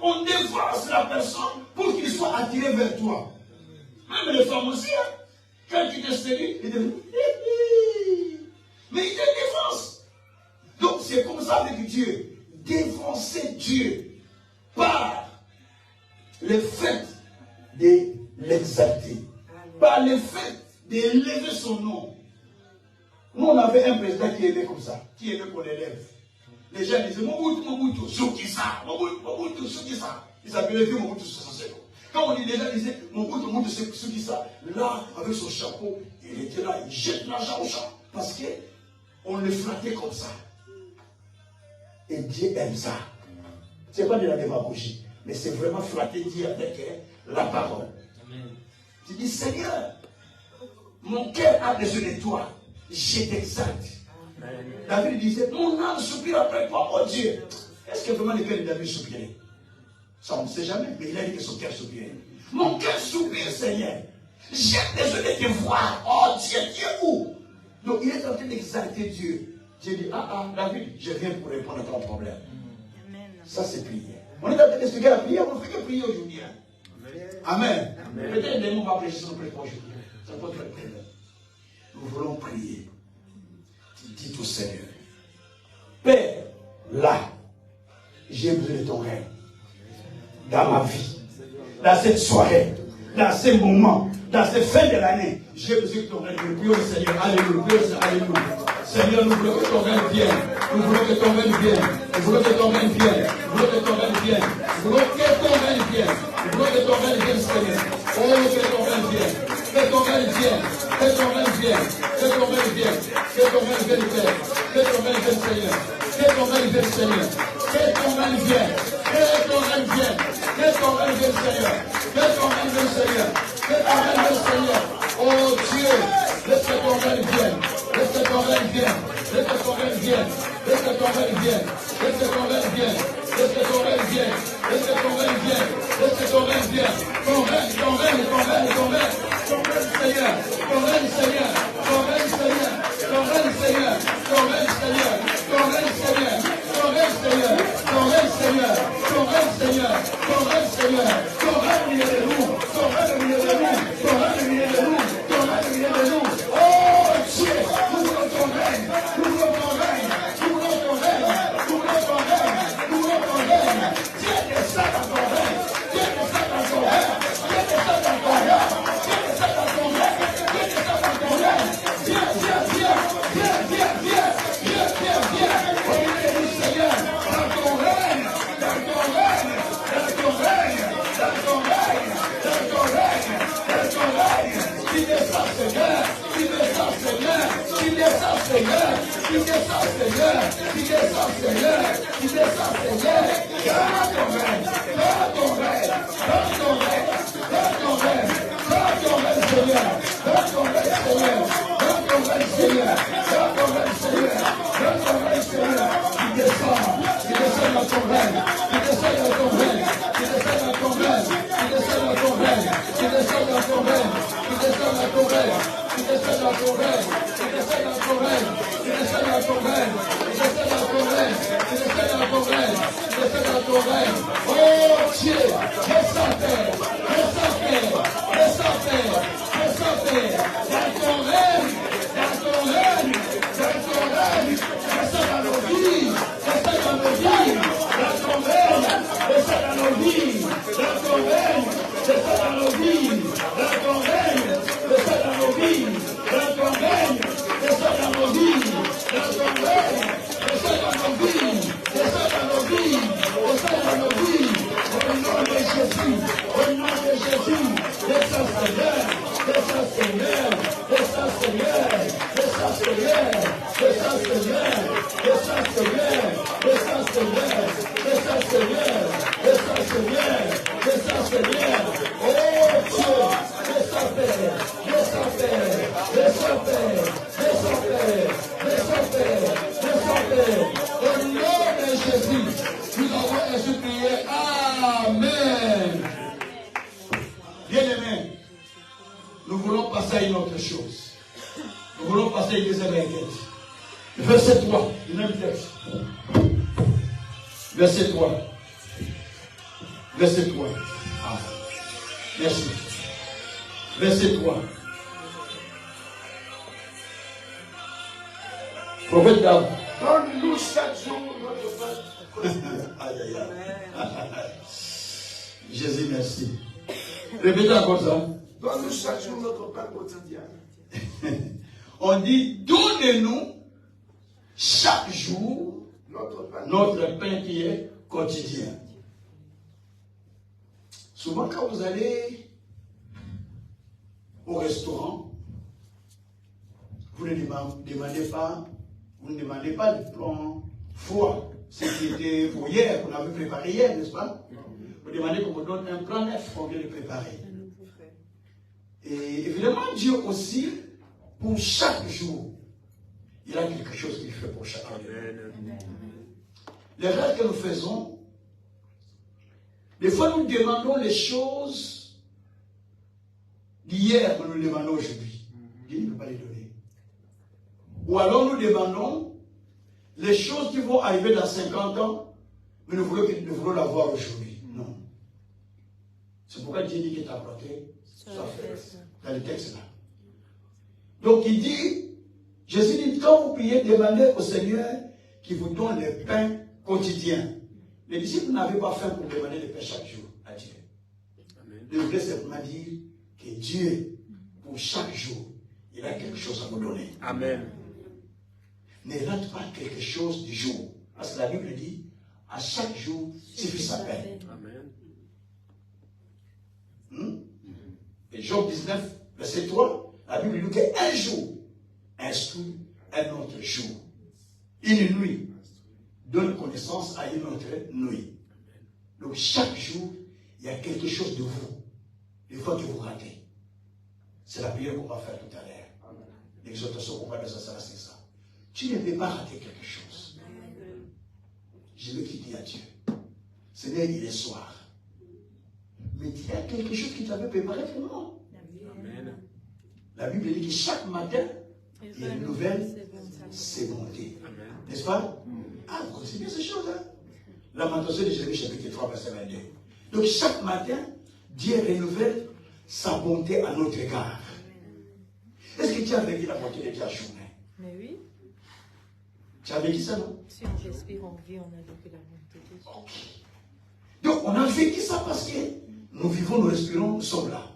on dévance la personne pour qu'il soit attiré vers toi. Même les femmes aussi, hein. Quand tu te séduis, ils te disent, mais il te défonce. Donc c'est comme ça avec Dieu. Défoncer Dieu par le fait de l'exalter, par le fait d'élever son nom. Nous on avait un président qui aimait comme ça, qui aimait qu'on l'élève. Les gens disaient Mobutu, Sukisa, Mobutu, Sukisa. Ils s'appelaient vieux Mobutu Sukisa. Quand on dit déjà, ils disaient Mobutu Sukisa, là, avec son chapeau, il était là, il jette l'argent au champ. Parce qu'on le flattait comme ça. Et Dieu aime ça. Ce n'est pas de la démagogie, mais c'est vraiment flatter Dieu avec la parole. Amen. Tu dis, Seigneur, mon cœur a besoin de toi, je t'exalte. David disait, mon âme soupire après toi, oh Dieu. Est-ce que vraiment le cœur de David soupirait? Ça, on ne sait jamais, mais il a dit que son cœur soupirait. Mon cœur soupire, Seigneur. J'ai besoin de te voir. Oh Dieu, Dieu où? Donc il est en train d'exalter Dieu. Dieu dit, David, je viens pour répondre à ton problème. Amen. Ça, c'est prière. On est en train d'expliquer la prière, on ne fait que prier aujourd'hui. Hein. Amen. Peut-être que on va prêcher sur le prêt aujourd'hui. Ça peut être le problème. Nous voulons prier. Dites au Seigneur, Père, là, j'ai besoin de ton règne. Dans ma vie, dans cette soirée, dans ces moments, dans ces fins de l'année, j'ai besoin de ton règne. Nous prions le Seigneur. Alléluia. Alléluia. Seigneur, nous voulons que ton règne vienne. Nous voulons que ton règne vienne. Nous voulons que ton règne vienne. Nous voulons que ton règne vienne. Nous voulons que ton règne vienne. Nous voulons que ton règne vienne, Seigneur. Oh, que ton règne vienne. Que ton règne vienne. Que ton règne vienne. Que ton règne vienne. Que ton règne vienne, Père. Que ton règne vienne, Seigneur. Que ton règne vienne, Seigneur. Que ton règne vienne. Que ton règne vienne. Que ton règne vienne, Seigneur. Que ton règne vienne, Seigneur. Que ton règne vienne, Seigneur. Oh Dieu, laisse que ton règne vienne. Laisse que ton règne vienne. Laisse que ton règne vienne. Laisse que ton règne vienne. Laisse que ton règne vienne. Laisse que ton règne vienne. Laisse que ton règne vienne. Laisse que ton règne vienne. Ton règne, ton règne, ton règne, ton règne. Ton règne, Seigneur. Ton règne, Seigneur. Ton règne, Seigneur. Ton règne, Seigneur. Ton règne, Seigneur. Ton règne, Seigneur. descends, Seigneur. Tu descends, Seigneur. Tu descends, Seigneur. Donne ton règne. Donne ton règne. Donne ton règne. Donne ton règne. Donne ton règne, Seigneur. Donne ton règne, Seigneur. Donne ton règne, Seigneur. Donne ton règne, Seigneur. Donne ton règne, Seigneur. Tu descends. Tu descends dans ton règne. Tu descends dans ton règne. Tu descends dans ton règne. Tu descends dans ton règne. Tu descends dans ton règne. Tu descends dans ton règne. Tu descends dans ton règne. Tu descends dans ton règne. Tu descends dans ton règne. Tu descends dans ton règne. Tu descends dans ton règne. Tu descends dans ton règne. Oh Dieu, descends Père. Descends Père. Descends Père. Descends Père. Dans ton règne. Dans ton règne. Dans ton règne. Descends dans nos vies. Descends dans nos vies. Dans ton règne. Descends dans nos vies. Dans ton règne. Descends dans nos vies. Dans ton règne. Descends dans nos vies. Dans ton règne. Descends dans nos vies. Dans ton règne. Descends dans nos vies. Descends dans nos vies. Descends dans nos vies. Au nom de Jésus. Au nom de Jésus. Descends Seigneur. Descends Seigneur. Descends Seigneur. Descends Seigneur. Descends Seigneur. Descends Seigneur. Descends Seigneur. Descends Seigneur. Descends Seigneur. Descends Seigneur. Oh Dieu. Descends Père. Descends Père. Descends Père. Descends Père. Descends Père. Descends Père. Au nom de Jésus, nous avons ainsi prié. Amen. Bien-aimés, nous voulons passer à une autre chose. Nous voulons passer à une deuxième enquête. Verset 3, le même texte. Verset 3. Verset 3. Ah, merci. Verset 3. Prophète David. Donne-nous chaque jour notre pain quotidien. Aïe, aïe, aïe. Jésus, merci. Répétez encore ça. Donne-nous chaque jour notre pain quotidien. On dit, donnez-nous chaque jour notre pain qui est quotidien. Souvent, quand vous allez au restaurant, vous ne demandez pas le plan froid, ce qui était pour hier, qu'on avait préparé hier, n'est-ce pas? Vous demandez qu'on vous donne un plan neuf qu'on vient de préparer. Et évidemment, Dieu aussi, pour chaque jour, il a quelque chose qu'il fait pour chacun d'eux. L'erreur que nous faisons, des fois nous demandons les choses d'hier, nous nous demandons aujourd'hui. Dieu ne peut pas les donner. Ou alors nous demandons les choses qui vont arriver dans 50 ans, mais nous voulons l'avoir aujourd'hui. Non. C'est pourquoi Dieu dit que ta volonté soit faite. Dans le texte là. Donc il dit, Jésus dit, quand vous priez, demandez au Seigneur qui vous donne le pain quotidien. Les disciples n'avaient pas faim pour demander le pain chaque jour à Dieu. Ils voulaient simplement dire que Dieu, pour chaque jour, il a quelque chose à vous donner. Amen. Ne rate pas quelque chose du jour. Parce que la Bible dit, à chaque jour suffit sa peine. Amen. Et Job 19, verset 3, la Bible dit qu'un jour instruit un autre jour. Une nuit donne connaissance à une autre nuit. Donc chaque jour, il y a quelque chose de vous. Des fois que vous ratez. C'est la prière qu'on va faire tout à l'heure. L'exhortation qu'on va faire, ça, c'est ça. Tu ne peux pas rater quelque chose. Je veux qu'il dise à Dieu, Seigneur, il est soir. Mais il y a quelque chose qui t'avait préparé pour moi. Amen. La Bible dit que chaque matin, il y a une nouvelle ses bontés. N'est-ce pas? Ah, vous connaissez bien ces choses, hein? Lamentation de Jérémie, chapitre 3, verset 22. Donc chaque matin, Dieu renouvelle sa bonté à notre égard. Est-ce que tu as vécu la bonté de ta journée? Mais oui. Tu as vécu ça, non? Si on respire, on vit, on a vécu la bonté de Dieu. Ok. Donc on a vécu ça parce que nous vivons, nous respirons, nous sommes là.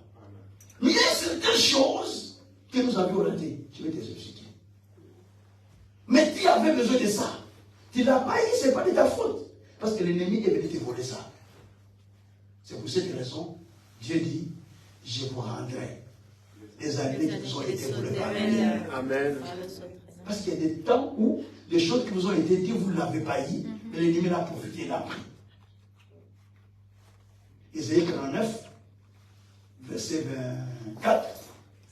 Mais il y a certaines choses que nous avions ratées. Je vais t'expliquer. Mais tu avais besoin de ça. Tu l'as pas eu, ce n'est pas de ta faute. Parce que l'ennemi est venu te voler ça. C'est pour cette raison, Dieu dit, je vous rendrai les années qui vous ont été volées par l'ennemi. Amen. Parce qu'il y a des temps où les choses qui vous ont été dites, vous ne l'avez pas dit, mais l'ennemi l'a profité et l'a pris. Ésaïe 49, verset 24,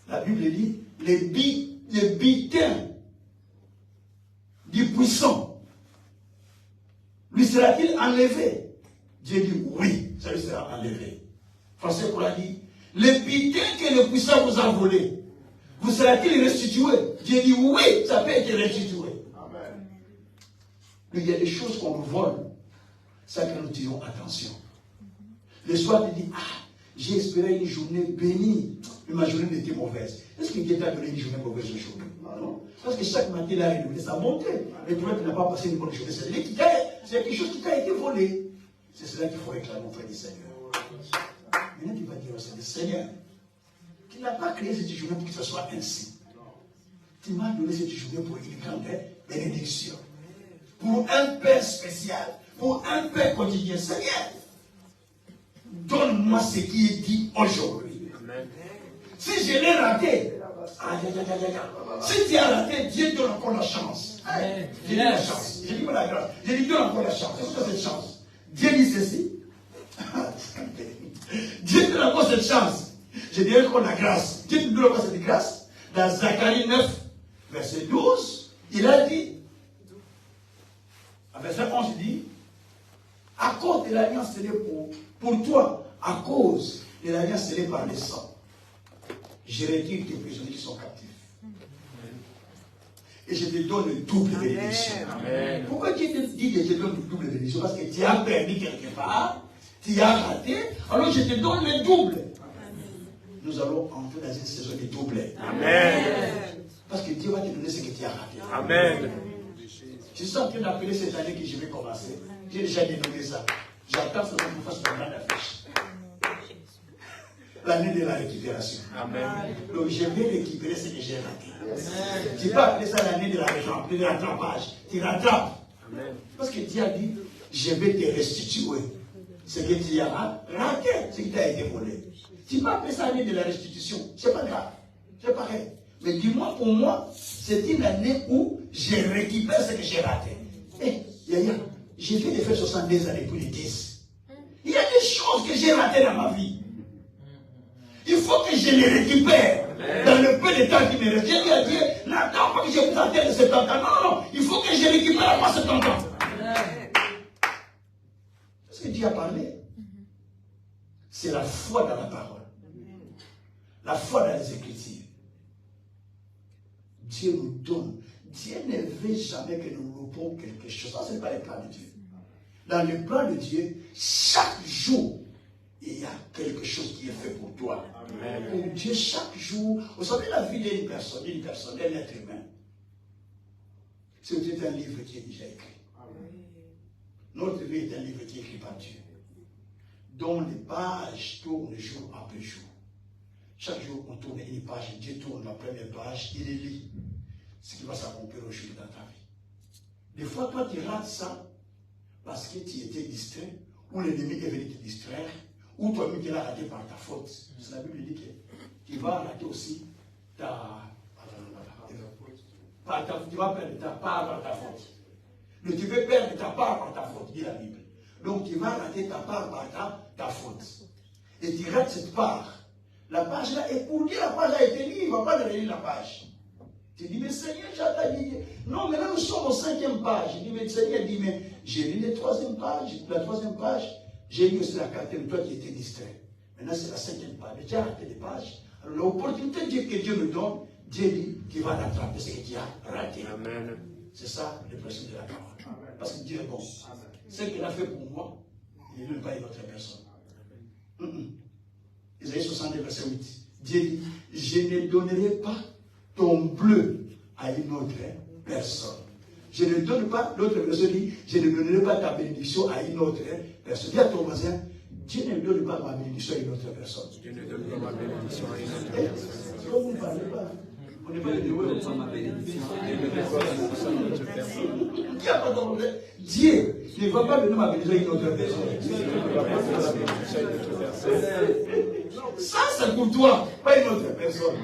la Bible dit, les bitins du puissant, lui sera-t-il enlevé? Dieu dit oui, ça lui sera enlevé. Français pour dit, les bitins que le puissant vous a volés, vous sera-t-il restitué? Dieu dit oui, ça peut être restitué. Amen. Mais il y a des choses qu'on vole, ça que nous disons attention. Le soir, tu dis, ah, j'ai espéré une journée bénie, mais ma journée était mauvaise. Est-ce que Dieu t'a donné une journée mauvaise aujourd'hui? Non. Parce que chaque matin, il a renouvelé sa bonté. Mais toi, tu n'as pas passé une bonne journée. C'est quelque chose qui t'a été volé. C'est cela qu'il faut réclamer auprès du Seigneur. Maintenant, tu vas dire au Seigneur, Seigneur, tu n'as pas créé cette journée pour que ce soit ainsi. Tu m'as donné cette journée pour une grande bénédiction. Pour un Père spécial. Pour un Père quotidien. Seigneur, donne-moi ce qui est dit aujourd'hui. Si je l'ai raté, si tu as raté, Dieu donne encore la chance. Dieu donne la chance. Je dis pas la grâce. Je dis donne encore la chance. C'est quoi cette chance? Dieu dit ceci. Dieu donne encore cette chance. Je dirais encore la grâce. Dieu nous donne encore cette grâce. Dans Zacharie 9, verset 12, il a dit, à verset 11, il dit, à cause de l'alliance scellée pour toi, à cause de l'alliance scellée par le sang, je retire tes prisonniers qui sont captifs. Et je te donne une double bénédiction. Pourquoi Dieu te dit que je te donne une double bénédiction? Parce que tu as perdu quelque part, tu as raté, alors je te donne le double. Nous allons entrer dans une saison de double. Amen. Parce que Dieu va te donner ce que tu as raté. Amen. Je suis en train d'appeler cette année que je vais commencer. J'ai déjà dénommé ça. J'attends seulement qu'on fasse une grande affiche. L'année de la récupération. Amen. Donc je vais récupérer ce que j'ai raté. Tu peux appeler ça l'année de la rattrapage. Tu rattrapes. Amen. Parce que Dieu a dit, je vais te restituer ce que tu as raté, ce qui t'a été volé. Tu peux appeler ça l'année de la restitution. C'est pas grave. C'est pareil. Mais dis-moi, pour moi, c'est une année où je récupère ce que j'ai raté. Eh, Yaya, j'ai fait des faits 72 années plus de 10. Il y a des choses que j'ai ratées dans ma vie. Il faut que je les récupère. Dans le peu de temps qui me reste. J'ai dit à Dieu, n'attends pas que je vous atteigne 70 ans. Non, non, il faut que je récupère avant 70 ans. C'est ce que Dieu a parlé. C'est la foi dans la parole. La foi dans les Écritures. Dieu nous donne. Dieu ne veut jamais que nous loupons quelque chose. Ça, ce n'est pas le plan de Dieu. Dans le plan de Dieu, chaque jour, il y a quelque chose qui est fait pour toi. Amen. Pour Dieu, chaque jour, vous savez, la vie d'une personne, d'un être humain, c'est un livre qui est déjà écrit. Amen. Notre vie est un livre qui est écrit par Dieu, dont les pages tournent jour après jour. Chaque jour, on tourne une page, Dieu tourne la première page, il lit ce qui va s'accomplir aujourd'hui dans ta vie. Des fois, toi, tu rates ça parce que tu étais distrait, ou l'ennemi est venu te distraire, ou toi-même tu l'as raté par ta faute. C'est la Bible dit que tu vas rater aussi tu vas perdre ta part par ta faute. Mais tu veux perdre ta part par ta faute, dit la Bible. Donc tu vas rater ta part par ta faute. Et tu rates cette part. La page là, et pour dire la page a été lue, il ne va pas relire la page. Tu dis, mais Seigneur, j'attends. Non, mais là nous sommes au 5e page. Je dis, mais Seigneur dit, mais j'ai lu la 3e page, j'ai lu aussi la 4e, toi qui étais distrait. Maintenant c'est la 5e page. Mais tu as raté les pages. Alors l'opportunité que Dieu me donne, Dieu dit qu'il va rattraper ce que tu as raté. Amen. C'est ça le principe de la parole. Amen. Parce que Dieu est bon. Amen. Ce qu'il a fait pour moi, il ne veut pas une autre personne. Isaïe 62, verset 8. Dieu dit, je ne donnerai pas ton bleu à une autre personne. Je ne donne pas, l'autre personne dit, je ne donnerai pas ta bénédiction à une autre personne. Dis à ton voisin, Dieu ne donne pas ma bénédiction à une autre personne. Dieu ne donne pas ma bénédiction à une autre personne. Pourquoi vous ne parlez pas? On n'est pas les deux. Ma bénédiction à une autre personne. Dieu ne va pas donner ma bénédiction à une autre personne. Ça, c'est pour toi, pas une autre personne.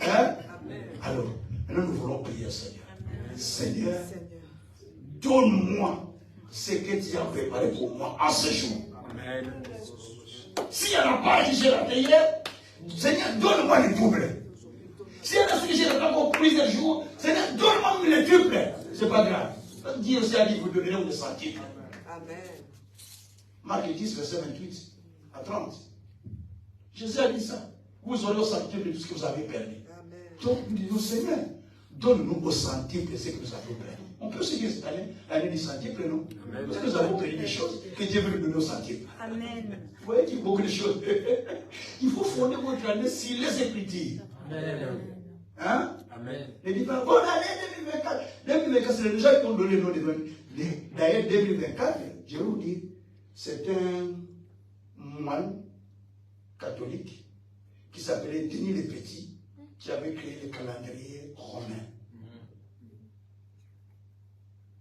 Hein? Alors, Maintenant, nous voulons prier, Seigneur. Seigneur, donne-moi ce que tu as préparé pour moi en ce jour. Amen. S'il n'y en a pas, si j'ai raté hier, Seigneur, donne-moi le double. S'il y en a ce que j'ai raté encore plusieurs jours, Seigneur, donne-moi le double. C'est pas grave. Dieu aussi a dit, vous donnerez des centimes. Amen. Marc 10, verset 28 à 30. Jésus a dit ça. Vous aurez au centuple de tout ce que vous avez perdu. Amen. Donc, nous disons, Seigneur, donne-nous au centuple de ce que nous avons perdu. On peut se dire cette année, l'année du centuple, non? Amen. Parce que nous avons perdu des choses que Dieu veut nous donner au centuple. Amen. Vous voyez qu'il y a beaucoup de choses. Il faut fonder votre année sur les Écritures. Amen. Hein? Amen. Ne dis pas, bonne année 2024. 2024, c'est les gens qui ont donné le nom de d'ailleurs 2024, je vais vous dire, c'est un moine catholique qui s'appelait Denis le Petit, qui avait créé le calendrier romain.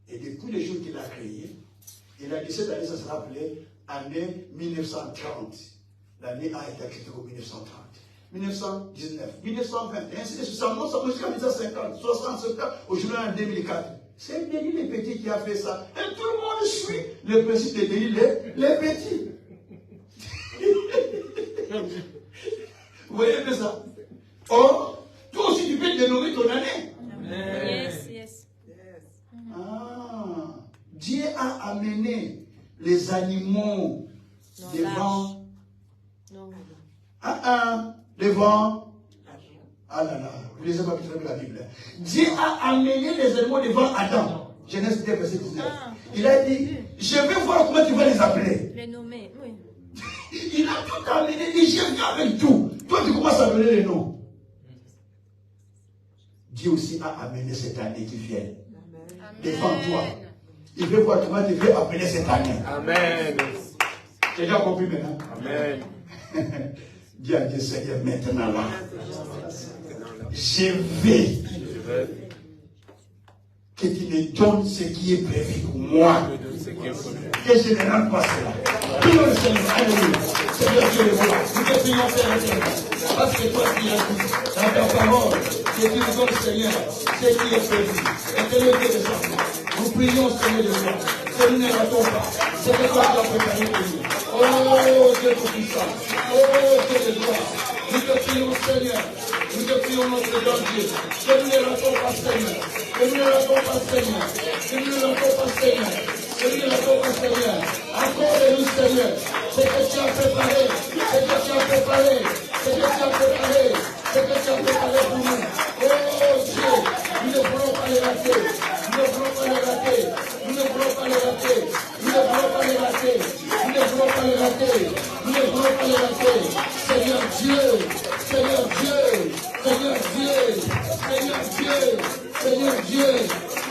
Et depuis le jour qu'il a créé, il a dit cette année, ça sera appelé année 1930. L'année a été écrite en 1930. 1919, 1921, ainsi de suite. Ça monte jusqu'à 1950, 60, 70, aujourd'hui en 2004. C'est Denis le Petit qui a fait ça. Et tout le monde suit le principe de Denis le Petit. Vous voyez un peu ça? Or, toi aussi tu peux dénommer ton année. Amen. Yes, yes. Ah, Dieu a amené les animaux Non, devant. Non. Devant. Ah là là, vous lisez pas très bien la Bible. Dieu a amené les animaux devant Adam. Genèse 2, verset 19. Il a dit, je vais voir comment tu vas les appeler. Les nommer, oui. Il a tout amené, il dit, je viens avec tout. Toi, tu commences à donner les noms. Dieu aussi a amené cette année qui vient devant toi. Il veut voir comment tu veux appeler cette année. Amen. Tu as déjà compris maintenant? Amen. Dis à Dieu, Seigneur, maintenant là, je vais que tu me donnes ce qui est prévu pour moi. Que je ne rende pas cela. Prions le Seigneur, alléluia. Seigneur Dieu, nous te prions, Père éternel, parce que toi qui as dit dans ta parole, que tu nous donnes, Seigneur, ce qui est prévu. Et que le Dieu des enfants, nous prions, Seigneur de toi, que nous ne ratons pas ce que toi tu as préparé pour nous. Oh Dieu tout-puissant, oh Dieu de gloire, nous te prions, Seigneur, nous te prions, notre grand Dieu, que nous ne ratons pas, Seigneur, que nous ne ratons pas, Seigneur, que nous ne ratons pas, Seigneur. Seigneur, Seigneur, accorde-nous, Seigneur, ce que tu as préparé, ce que tu as préparé, ce que tu as préparé, ce que tu as préparé pour nous. Oh Dieu, nous ne voulons pas les rater, nous ne voulons pas les rater, nous ne voulons pas les rater, nous ne voulons pas les rater, nous ne voulons pas les rater, nous ne voulons pas les rater. Seigneur Dieu, Seigneur Dieu, Seigneur Dieu, Seigneur Dieu, Seigneur Dieu,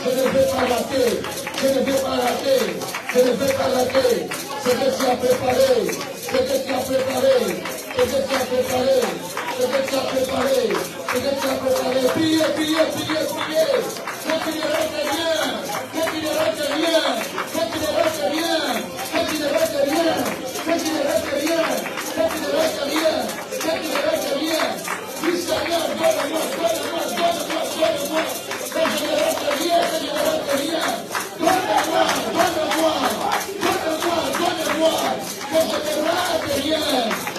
je ne vais pas rater. Je ne vais pas rater, je ne vais pas rater ce que tu as préparé, ce que tu as préparé, ce que tu as préparé, ce que tu as préparé, ce que tu as préparé. Priez, priez, priez, priez. Que tu ne rates rien, que tu ne rates rien, que tu ne rates rien, que tu ne rates rien, que tu ne rates rien, que tu ne rates rien, que tu ne rates rien. Dis Seigneur, donne-moi, donne-moi, donne-moi, donne-moi, que je ne rate rien, que je ne rate rien. Donne-moi, donne-moi, donne-moi, donne-moi, que je ne rate rien,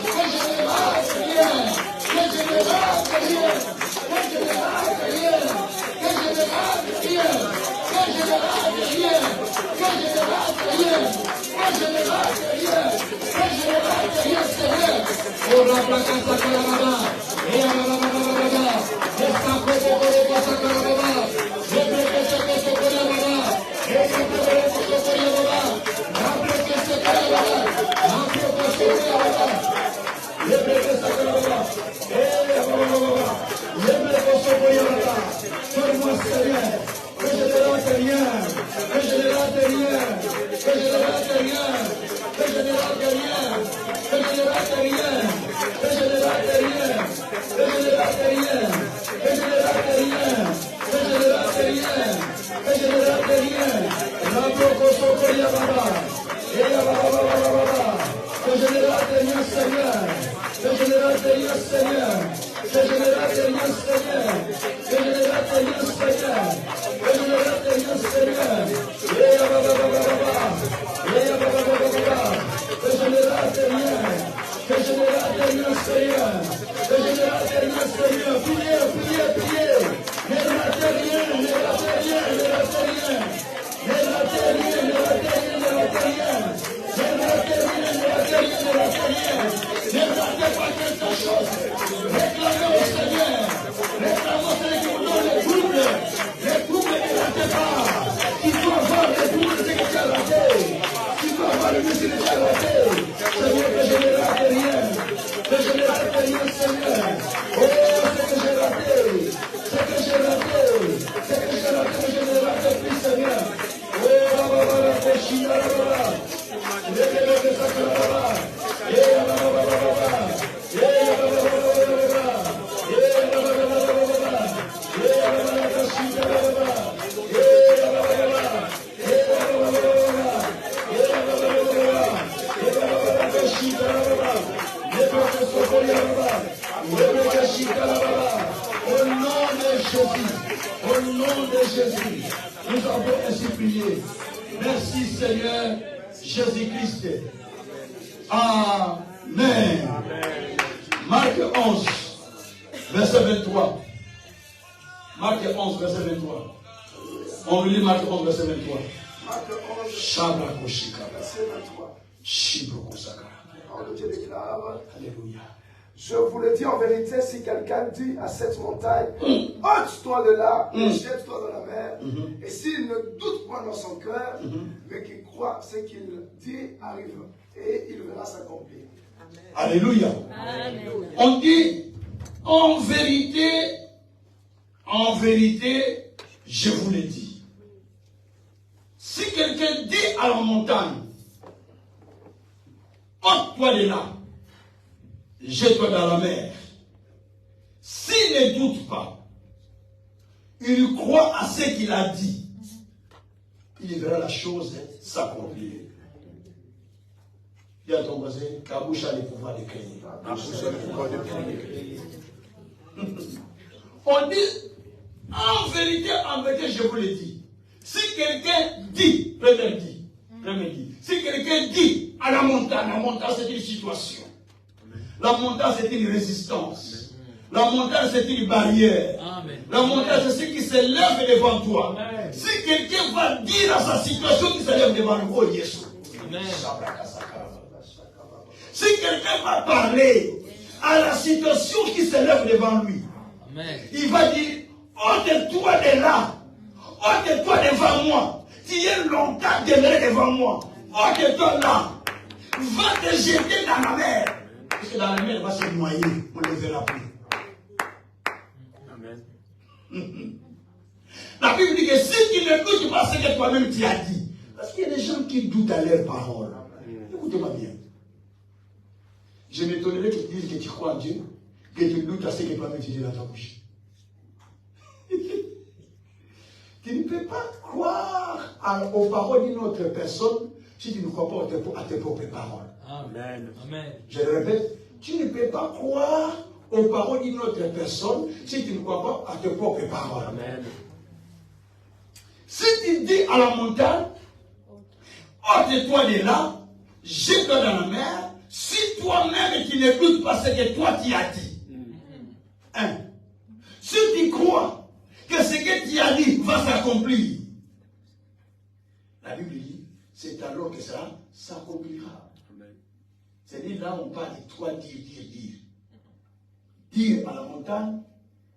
que je ne rate rien, que je ne rate rien, que je ne rate rien, que je ne rate rien, que je ne rate rien, que je ne rate rien, que je ne rate rien, que je ne rate rien, Seigneur. Oh, la plaque à Sakarababa, et à la Baba, et Sakarababa, Sakarababa, et Sakarababa. Que je ne rate rien, Seigneur. Seigneur, que je n'ai raté rien. Que je n'ai raté rien, Seigneur. Oh, c'est que j'ai raté. C'est que j'ai raté. C'est que j'ai raté, que je n'ai raté plus, Seigneur. Oh, au nom de Jésus, nous avons ainsi prié. Merci Seigneur Jésus-Christ. Amen. Marc 11, verset 23. Marc 11, verset 23. On lit Marc 11, verset 23. Marc 11, Shabrakoshika. verset 23. Shibrokosaka. La parole de Dieu déclare. Alléluia. Je vous le dis en vérité, si quelqu'un dit à cette montagne, ôte-toi de là, jette-toi dans la mer, et s'il ne doute pas dans son cœur, mais qu'il croit ce qu'il dit arrive, et il verra s'accomplir. Alléluia. Amen. On dit, en vérité, je vous le dis. Si quelqu'un dit à la montagne, ôte-toi de là, jette-toi dans la mer. S'il ne doute pas, il croit à ce qu'il a dit, il verra la chose s'accomplir. Dis à ton voisin, ta bouche a le pouvoir de créer. On dit, en vérité, je vous le dis. Si quelqu'un dit, si quelqu'un dit à la montagne c'est une situation. La montagne c'est une résistance. La montagne c'est une barrière. Amen. La montagne c'est ce qui se lève devant toi. Amen. Si quelqu'un va dire à sa situation qui se lève devant lui, oh Jésus. Amen. Si quelqu'un va parler à la situation qui se lève devant lui, Amen. Il va dire, ôte-toi de là, ôte-toi devant moi. Tu es longtemps demeuré devant moi, ôte-toi là, va te jeter dans la mer. Parce que dans la mer, il va se noyer, on ne le verra plus. Amen. La Bible dit que si tu ne doutes pas ce que toi-même tu as dit, parce qu'il y a des gens qui doutent à leurs paroles. Écoutez-moi bien. Je m'étonnerais que tu dises que tu crois en Dieu, que tu doutes à ce que toi-même tu dis dans ta bouche. Tu ne peux pas croire aux paroles d'une autre personne si tu ne crois pas à tes propres paroles. Amen. Amen. Je le répète, tu ne peux pas croire aux paroles d'une autre personne si tu ne crois pas à tes propres paroles. Amen. Si tu dis à la montagne, ôte-toi de là, jette-toi dans la mer, si toi-même tu ne doutes pas ce que toi tu as dit. Un. Si tu crois que ce que tu as dit va s'accomplir, la Bible dit, c'est alors que ça s'accomplira. C'est-à-dire là on parle de toi dire. Dire à la montagne,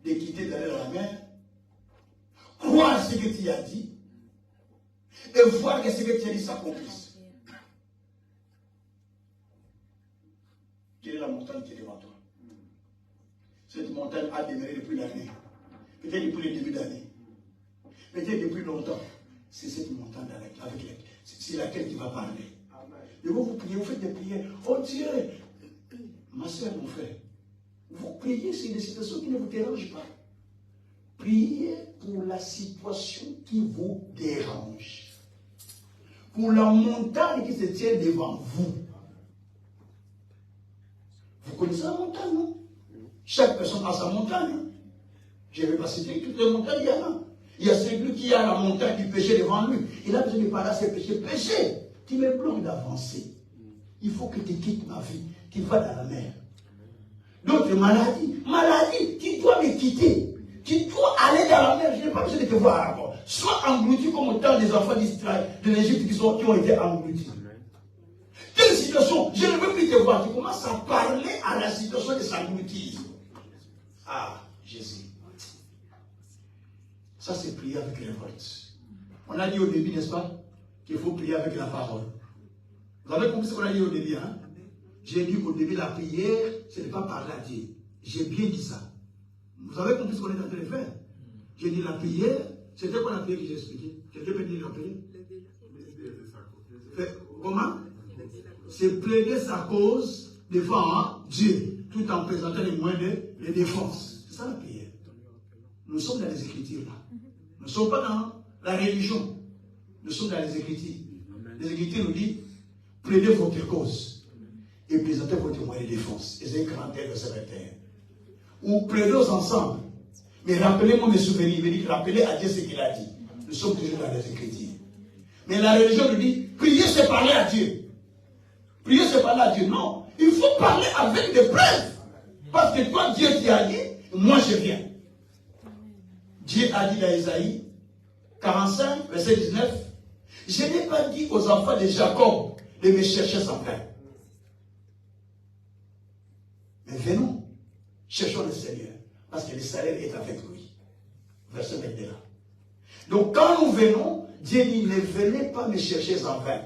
de quitter d'aller dans la mer, croire ce que tu as dit, et voir que ce que tu as dit s'accomplisse. Quelle est la montagne qui est devant toi? Cette montagne a démarré depuis l'année. Peut-être depuis le début d'année. Peut-être depuis longtemps. C'est cette montagne c'est laquelle qui va parler. Et vous priez, vous faites des prières. Oh Dieu, ma soeur, mon frère, vous priez sur des situations qui ne vous dérangent pas. Priez pour la situation qui vous dérange. Pour la montagne qui se tient devant vous. Vous connaissez la montagne, non? Chaque personne a sa montagne. Hein? Je ne vais pas citer toutes les montagnes, il y en a. Il y a celui qui a la montagne du péché devant lui. Il a besoin de parler à ses péchés. Péché, tu me bloques d'avancer. Il faut que tu quittes ma vie. Tu vas dans la mer. D'autres maladies, tu dois me quitter. Tu dois aller dans la mer. Je n'ai pas besoin de te voir encore. Sois englouti comme autant des enfants d'Israël, de l'Égypte qui ont été engloutis. Quelle situation? Je ne veux plus te voir. Tu commences à parler à la situation de s'engloutir. Ah, Jésus. Ça, c'est prier avec révolte. On a dit au début, n'est-ce pas, qu'il faut prier avec la parole. Vous avez compris ce qu'on a dit au début, hein? J'ai dit qu'au début, la prière, ce n'est pas parler à Dieu. J'ai bien dit ça. Vous avez compris ce qu'on est en train de faire. J'ai dit la prière, c'était quoi la prière que j'ai expliqué? Quelqu'un peut dire la prière? Comment? C'est plaider sa cause devant Dieu, tout en présentant les moyens de défense. C'est ça la prière. Nous sommes dans les Écritures là. Nous ne sommes pas dans la religion. Nous sommes dans les Écritures. Les Écritures nous disent, plaidez votre cause et présentez votre moyen de défense. Ésaïe 41, verset 21. Ou plaidons ensemble. Mais rappelez-moi mes souvenirs. Il dit, rappelez à Dieu ce qu'il a dit. Nous sommes toujours dans les Écritures. Mais la religion nous dit, prier c'est parler à Dieu. Prier c'est parler à Dieu. Non. Il faut parler avec des preuves. Parce que toi, Dieu qui a dit, moi je viens. Dieu a dit dans Isaïe 45, verset 19, je n'ai pas dit aux enfants de Jacob de me chercher sans vain. Mais venons, cherchons le Seigneur, parce que le salaire est avec lui. Verset 21. Donc quand nous venons, Dieu dit, ne venez pas me chercher en vain.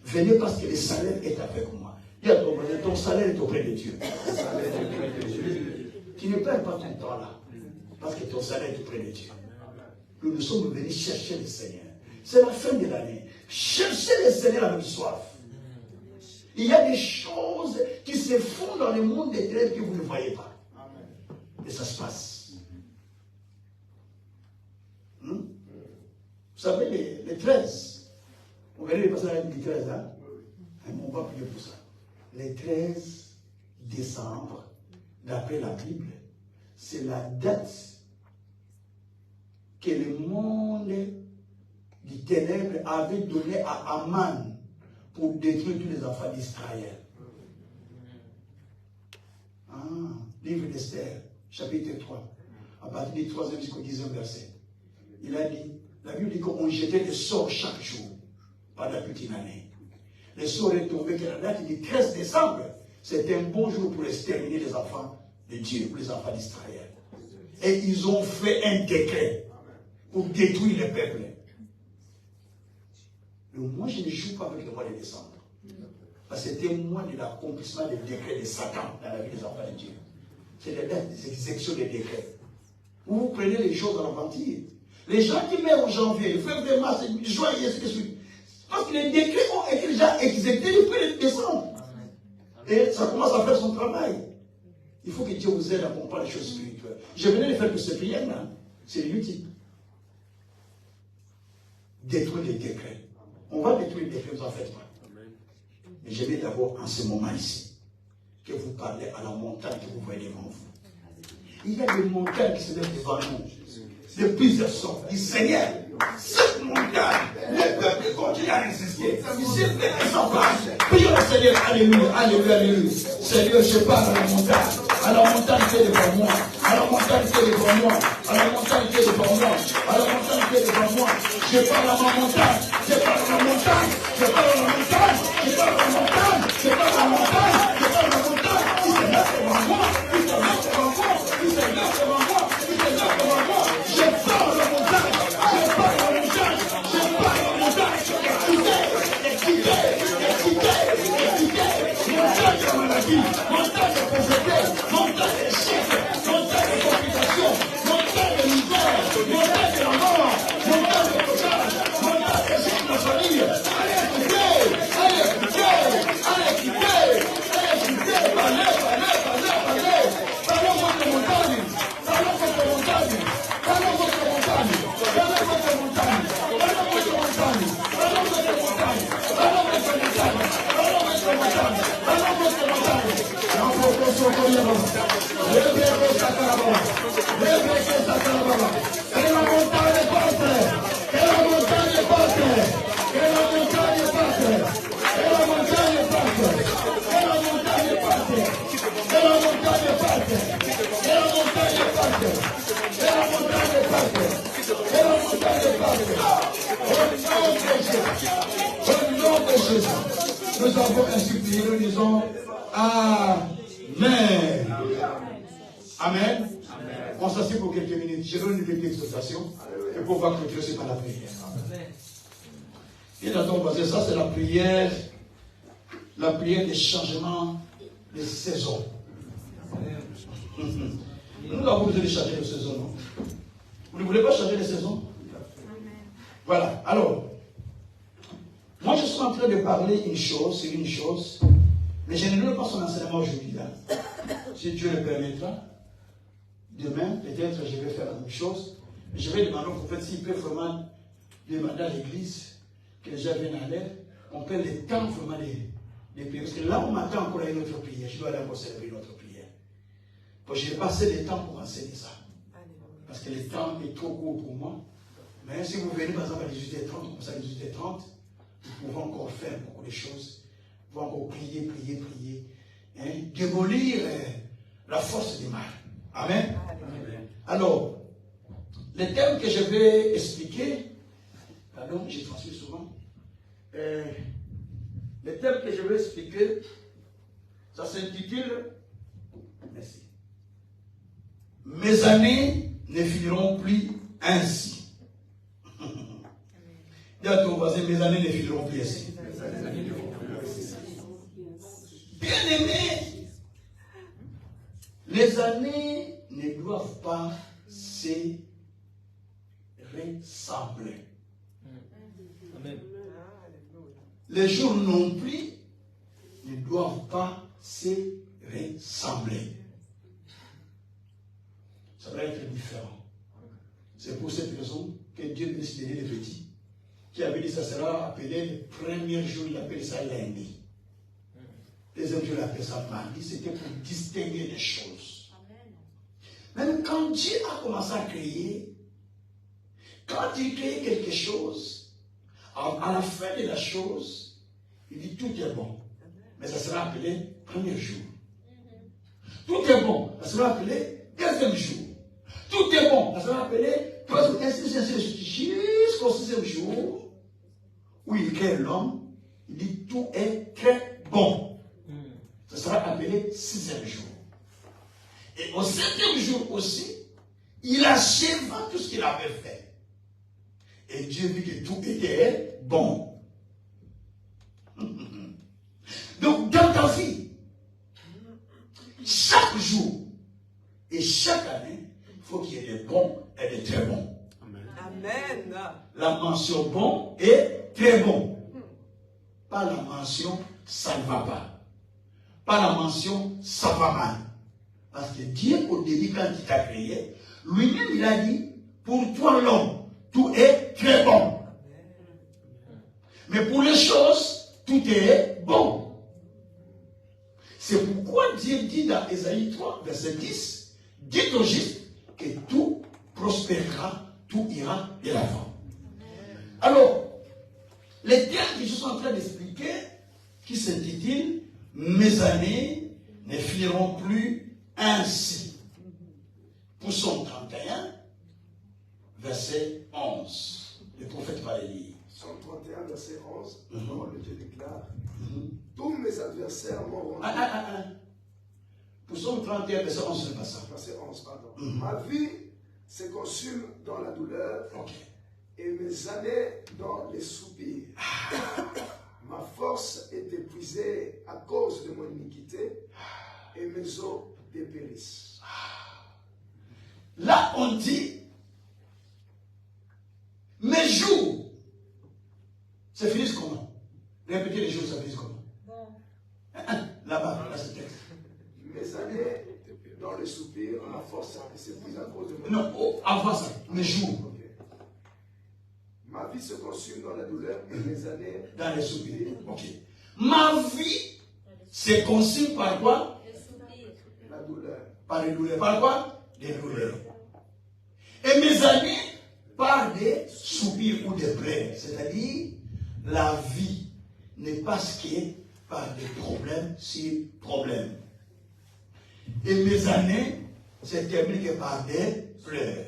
Venez parce que le salaire est avec moi. Dis à ton voisin, ton salaire est auprès de Dieu. Tu ne perds pas ton temps là, parce que ton salaire est auprès de Dieu. Nous sommes venus chercher le Seigneur. C'est la fin de l'année. Cherchez le Seigneur avec soif. Il y a des choses qui se font dans le monde des ténèbres que vous ne voyez pas. Et ça se passe. Vous savez, les 13. Vous verrez les passages du 13, hein? On va prier pour ça. Les 13 décembre, d'après la Bible, c'est la date que le monde du ténèbre avait donné à Aman pour détruire tous les enfants d'Israël. Livre d'Esther, chapitre 3, à partir du 3e jusqu'au 10e verset. Il a dit, la Bible dit qu'on jetait des sorts chaque jour pendant toute une année. Le sort est tombé que la date du 13 décembre, c'était un bon jour pour exterminer les enfants de Dieu, pour les enfants d'Israël. Et ils ont fait un décret pour détruire le peuple. Mais moi, je ne joue pas avec le mois de décembre. Parce que c'était un mois de l'accomplissement des décrets de Satan dans la vie des enfants de Dieu. C'est la date des exécutions des décrets. Vous prenez les choses en aventure. Les gens qui meurent en janvier, février, mars, juin, ainsi de suite. Parce que les décrets ont été déjà exécutés depuis le décembre. Et ça commence à faire son travail. Il faut que Dieu vous aide à comprendre les choses spirituelles. Je venais de faire que ce prière-là, c'est l'utile. Détruire les décrets. On va détruire les décrets, vous en faites pas. Mais je vais d'abord, en ce moment ici, que vous parlez à la montagne que vous voyez devant vous. Il y a des montagnes qui se lèvent devant nous, de plusieurs sortes. Du Seigneur, cette montagne, le peuple continue à résister. Ici, les gens passent. Prions le Seigneur, alléluia, alléluia, alléluia. Seigneur, je parle à la montagne qui est devant moi, à la montagne qui est devant moi, à la montagne qui est devant moi, à la montagne qui est devant moi. Je parle à ma montagne, je parle à la montagne, je parle à la montagne, je parle à la montagne, je parle à la montagne, je parle à la montagne. Il se lève devant moi, il se lève devant moi, il se lève devant moi, il se lève devant moi. Je parle à la montagne, je parle à la montagne, je parle à la montagne. Montagne de maladie, montagne de pauvreté, montagne de chiffres, montagne de complications, montagne de misère, montagne de la mort, montagne de courage, montagne de chiffres de la famille. Allez écouter, allez écouter, allez écouter, allez écouter, parlez, parlez, parlez, parlez. Parlons votre montagne, parlons votre montagne, parlons votre montagne, parlons votre montagne, parlons votre montagne, parlons votre montagne, parlons votre montagne, parlons votre montagne. Nous avons ainsi prié, nous disons Amen. Amen. On s'assied pour quelques minutes. Je donne une petite exhortation et pour pouvoir clôturer par la prière. Et là, donc, ça c'est la prière des changements les saisons. Nous avons besoin de changer les saisons, non? Vous ne voulez pas changer les saisons? Voilà. Alors, moi je suis en train de parler une chose, c'est une chose, mais je ne donne pas son enseignement aujourd'hui. Là. Si Dieu le permettra, demain, peut-être je vais faire la même chose. Mais je vais demander au prophète s'il peut vraiment demander à l'église que les gens viennent à l'aide. On prenne le temps vraiment de prier. Parce que là, on m'attend encore à une autre prière. Je dois aller encore célébrer une autre prière. Parce que j'ai passé le temps pour enseigner ça. Parce que le temps est trop court pour moi. Mais si vous venez par exemple à 18h30, comme ça à 18h30, nous pouvons encore faire beaucoup de choses. Nous pouvons encore prier. Hein, démolir la force du mal. Amen. Amen. Alors, le thème que je vais expliquer, pardon, j'ai transmis souvent. Le thème que je vais expliquer, ça s'intitule, merci. Mes années ne finiront plus ainsi. Dis à ton voisin, mes années ne finiront plus ainsi. Bien aimé, les années ne doivent pas se ressembler. Amen. Les jours non plus ne doivent pas se ressembler. Ça va être différent. C'est pour cette raison que Dieu nous décide les petits. Qui avait dit ça sera appelé le premier jour, il appelle ça lundi. Deuxième jour, il appelle ça mardi. C'était pour distinguer les choses. Même quand Dieu a commencé à créer, quand il crée quelque chose, à la fin de la chose, il dit tout est bon. Mais ça sera appelé premier jour. Tout est bon. Ça sera appelé deuxième jour. Tout est bon. Ça sera appelé jusqu'au sixième jour où il crée l'homme. Il dit tout est très bon. Ça sera appelé sixième jour. Et au septième jour aussi, il achèva tout ce qu'il avait fait. Et Dieu vit que tout était bon. Donc, dans ta vie, chaque jour et chaque année, il faut qu'il y ait des bons et des très bons. Amen. La mention bon et très bon. Pas la mention ça ne va pas. Pas la mention ça va mal. Parce que Dieu, au début, quand il t'a créé, lui-même, il a dit, pour toi l'homme, tout est très bon. Mais pour les choses, tout est bon. C'est pourquoi Dieu dit dans Ésaïe 3, verset 10, dites au juste que tout prospérera, tout ira de l'avant. Alors, les termes que je suis en train d'expliquer, qui s'intitulent « Mes années ne finiront plus ainsi ». Psaume 31, verset 11. Le prophète va le lire. Psaume 31, verset 11, la parole de Dieu déclare tous mes adversaires m'ont rendu. Psaume 31, verset 11, c'est pas ça. Verset 11, pardon. Ma vie se consume dans la douleur et mes années dans les soupirs. Ma force est épuisée à cause de mon iniquité et mes os dépérissent. Là, on dit mes jours se finissent comment? Répétez les jours, ça finit comment? Là-bas, là, c'est le texte. Mes années dans les soupirs, ma force s'épuise à cause de mon Non, avant ça, mes jours. Okay. Ma vie se consume dans la douleur et mes années dans les soupirs. Ok. Ma vie se consume par quoi? La douleur. Par les douleurs. Par quoi? Des douleurs. Et mes années par des soupirs ou des plaies. C'est-à-dire, la vie n'est pas masquée par des problèmes sur problèmes. Et mes années se terminent par des pleurs.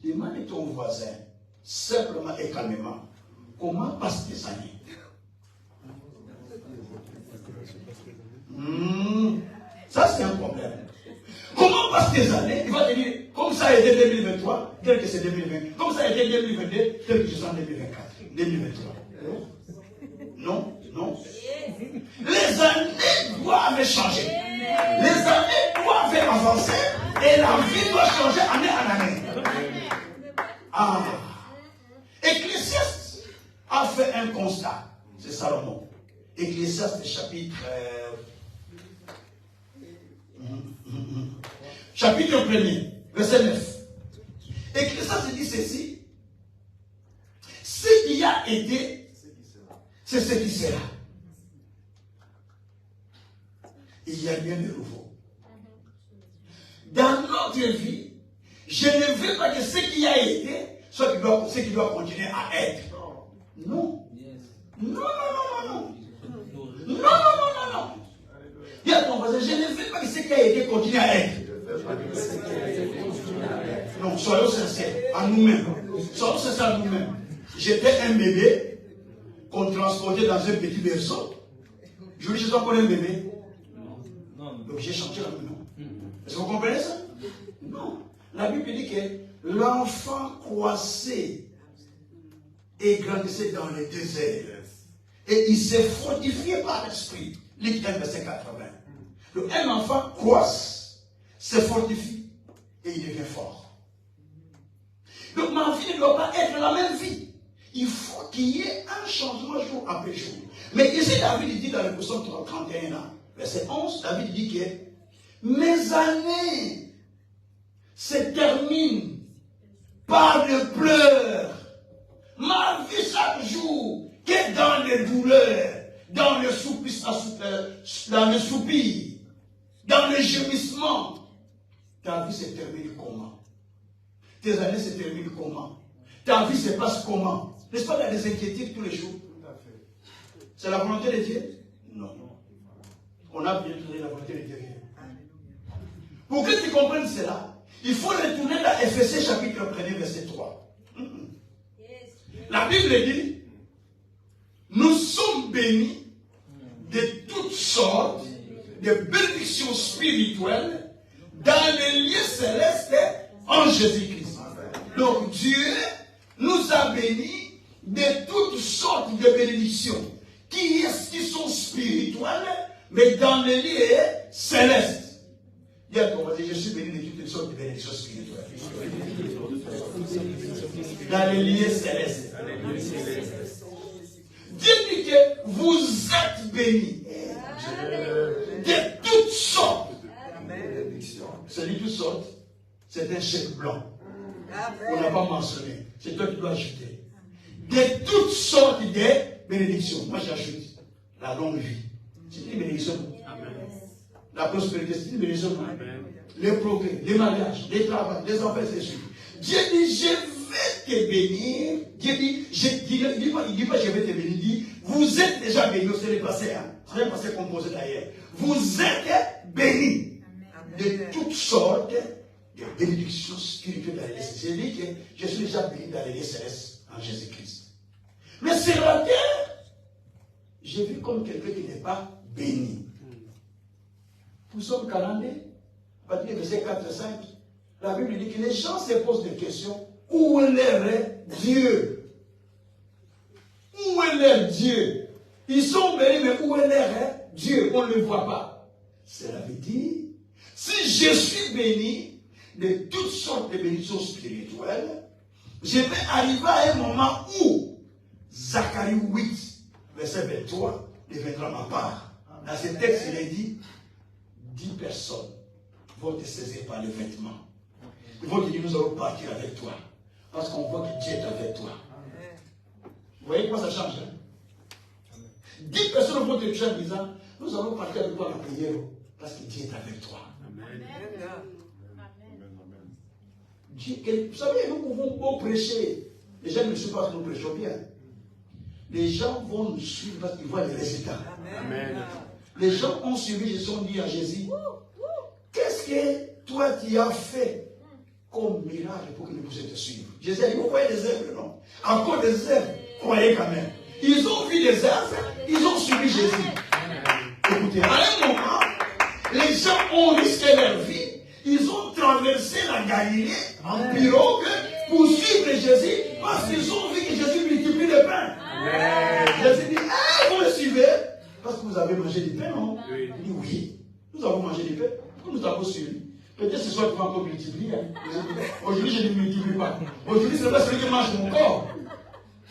Demande à ton voisin, simplement et calmement, comment passent tes années? Ça, c'est un problème. Comment passent tes années? Il va te dire, comme ça a été 2023, tel que c'est 2020. Comme ça a été 2022, tel que je suis en 2024. 2023. Non, non. Les années doivent changer. années doivent avancer et la vie doit changer année en année. Ah. Ecclésiaste a fait un constat. C'est Salomon. Ecclésiaste chapitre... chapitre 1er, verset 9. Ecclésiaste dit ceci. Ce qui a été, c'est ce qui sera. Il y a rien de nouveau. Dans notre vie, je ne veux pas que ce qui a été soit ce qui doit continuer à être. Non. Non, non, non, non, non. Non, non, non, non, non. Il y a ton voisin, je ne veux pas que ce qui a été continue à être. Non, soyons sincères à nous-mêmes. Soyons sincères à nous-mêmes. J'étais un bébé qu'on transportait dans un petit berceau. Je dis, je suis encore un bébé. Donc j'ai chanté la maison. Est-ce que vous comprenez ça? Non. La Bible dit que l'enfant croissait et grandissait dans le désert. Et il s'est fortifié par l'esprit. L'Écriture, verset 80. Donc un enfant croisse, se fortifie et il devient fort. Donc ma vie ne doit pas être la même vie. Il faut qu'il y ait un changement jour après jour. Mais ici, David dit dans le psaume 31, verset 11, David dit que mes années se terminent par des pleurs. Ma vie chaque jour, qu'est dans les douleurs, dans le soupir, dans le soupir, dans le gémissement. Ta vie se termine comment? Tes années se terminent comment? Ta vie se passe comment? N'est-ce pas, il y a des inquiétudes tous les jours? Tout à fait. C'est la volonté de Dieu? Non. On a bien trouvé la volonté de Dieu. Pour que tu comprennes cela, il faut retourner dans Éphésiens chapitre 1er, verset 3. La Bible dit, nous sommes bénis de toutes sortes de bénédictions spirituelles dans les lieux célestes en Jésus-Christ. Donc Dieu nous a bénis de toutes sortes de bénédictions qui sont spirituelles, mais dans les lieux célestes. Dis à ton voisin, je suis béni de toutes sortes de bénédictions spirituelles. Dans les lieux célestes. Dieu dit que vous êtes bénis de toutes sortes. C'est dit toutes sortes, c'est un chèque blanc. On n'a pas mentionné. C'est toi qui dois ajouter. De toutes sortes de bénédictions. Moi j'ajoute la longue vie. C'est une bénédiction. La prospérité, c'est une bénédiction. Les progrès, les mariages, les travaux, les enfants, c'est sûr. Dieu dit, je vais te bénir. Dieu dit, il dit pas je vais te bénir. Il dit, vous êtes déjà bénis. C'est le passé, hein. C'est le passé composé d'ailleurs. Vous êtes bénis de toutes sortes de bénédictions spirituelles dans les célestes. J'ai dit que je suis déjà béni dans les célestes en Jésus-Christ. Mais sur la terre, j'ai vu comme quelqu'un qui n'est pas béni. Nous sommes calendriers. À partir du verset 4 et 5, la Bible dit que les gens se posent des questions. Où est leur Dieu? Où est leur Dieu? Ils sont bénis, mais où est leur Dieu? On ne le voit pas. Cela veut dire, si je suis béni de toutes sortes de bénédictions spirituelles, je vais arriver à un moment où Zacharie 8, verset 23, deviendra ma part. Dans ce texte, il est dit, 10 personnes vont te saisir par les vêtements. Ils vont te dire, nous allons partir avec toi. Parce qu'on voit que Dieu est avec toi. Vous voyez comment ça change, hein? 10 personnes vont te toucher en disant, nous allons partir avec toi à la prière. Parce que Dieu est avec toi. Amen. Dieu, vous savez, nous pouvons beau prêcher. Les gens ne suivent pas parce que nous prêchons bien. Les gens vont nous suivre parce qu'ils voient les résultats. Amen. Les gens ont suivi, ils se sont dit à Jésus, qu'est-ce que toi tu as fait comme miracle pour que nous puissions te suivre? Jésus a dit, vous voyez des œuvres, non? Encore des œuvres, croyez quand même. Ils ont vu des œuvres, ils ont suivi Jésus. Écoutez, à un moment, les gens ont risqué leur vie, ils ont traversé la Galilée en pirogue pour suivre Jésus parce qu'ils ont vu que Jésus multiplie le pain. Jésus dit, vous le suivez parce que vous avez mangé du pain, non? Il dit, oui, nous avons mangé du pain. Comme nous avons su, peut-être ce soir tu vas encore multiplier. Aujourd'hui, je ne multiplie pas. Aujourd'hui, ce n'est pas celui qui mange mon corps.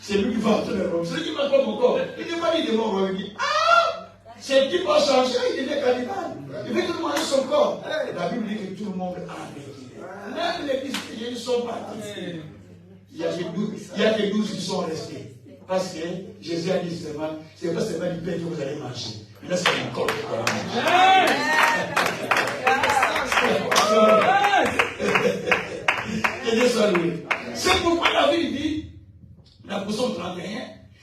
C'est lui qui va entrer le rôle. Celui qui ne mange pas mon corps. Il n'est pas dit de mon il dit ah, c'est qui va changer, il devient cannibale. Il veut tout manger son corps. La Bible dit que tout le monde a vécu. Même les disciples sont partis. Il y a que 12 qui sont restés. Parce que Jésus a dit seulement, c'est pas seulement du pain que vous allez manger. Mais là, c'est mon corps que vous allez manger. C'est pourquoi la Bible dit, la position 31,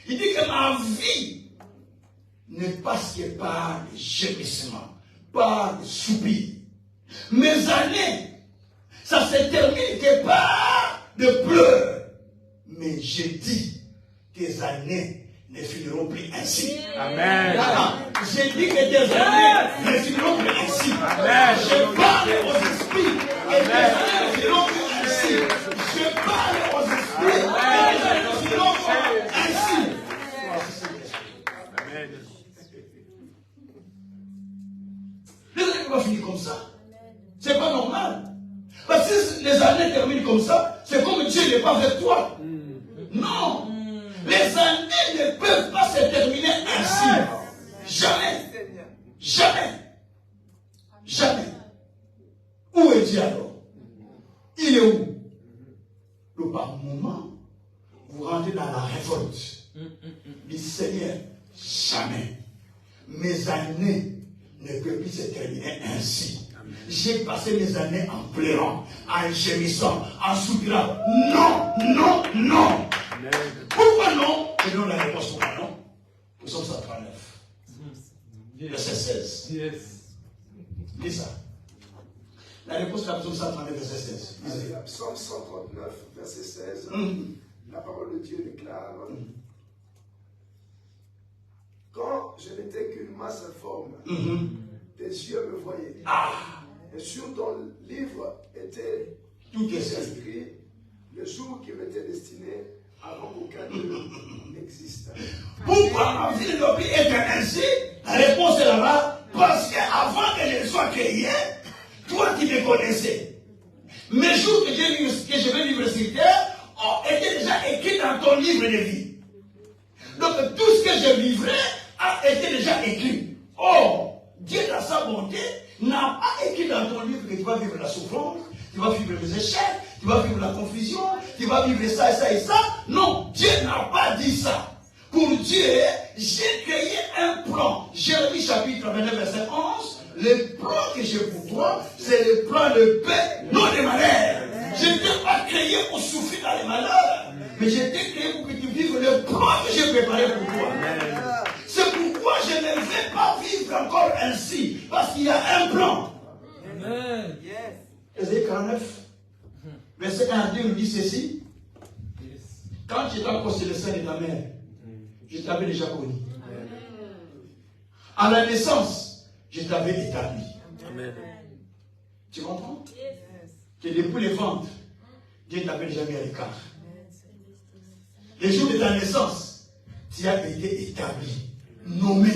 il dit que ma vie ne passe que par les gémissements, par les soupirs. Mes années, ça se termine que par des pleurs. Mais je dis, tes années ne finiront plus ainsi. Amen. J'ai dit que tes années ne finiront plus ainsi. Amen. Je parle aux esprits que tes années ne finiront plus ainsi. Je parle aux esprits que tes années ne finiront plus ainsi. Amen. Les années vont finir comme ça. C'est pas normal. Parce que si les années terminent comme ça, c'est comme Dieu n'est pas avec toi. Non. Les années ne peuvent pas se terminer ainsi. Jamais. Jamais. Jamais. Où est Dieu alors? Il est où? Le par moment, vous rentrez dans la révolte. Du Seigneur, jamais. Mes années ne peuvent plus se terminer ainsi. J'ai passé mes années en pleurant, en gémissant, en soupirant. Non, non, non. Pourquoi non? Et non, la réponse pourquoi non? Nous sommes 139. Verset 16. Yes. Dis ça. La réponse de la Psaume 139, verset 16. Allez, Psaume 139, verset 16. La parole de Dieu déclare quand je n'étais qu'une masse informe, tes yeux me voyaient. Et sur ton livre était Tout est inscrit le jour qui m'était destiné avant qu'aucun Dieu n'existe. Pourquoi ma vie ne doit plus être ainsi? La réponse est là-bas. Parce qu'avant que je sois créé, toi qui me connaissais, mes jours que je vais vivre sur terre ont été déjà écrits dans ton livre de vie. Donc tout ce que je vivrai a été déjà écrit. Or, Dieu dans sa bonté n'a pas écrit dans ton livre que tu vas vivre la souffrance, tu vas vivre les échecs, tu vas vivre la confusion, tu vas vivre ça et ça et ça. Non, Dieu n'a pas dit ça. Pour Dieu, j'ai créé un plan. Jérémie chapitre 29, verset 11. Le plan que j'ai pour toi, c'est le plan de paix, non de malheur. Je ne t'ai pas créé pour souffrir dans les malheurs, mais je t'ai créé pour que tu vives le plan que j'ai préparé pour toi. C'est pourquoi je ne vais pas vivre encore ainsi, parce qu'il y a un plan. Amen. Ésaïe 49, verset 1 à 2 nous dit ceci. Yes. Quand tu étais encore sur le sein de ta mère, je t'avais déjà connu. À la naissance, je t'avais établi. Amen. Tu comprends? Que depuis le ventre, Dieu t'avait déjà mis à l'écart. Les jours de ta naissance, tu as été établi, nommé.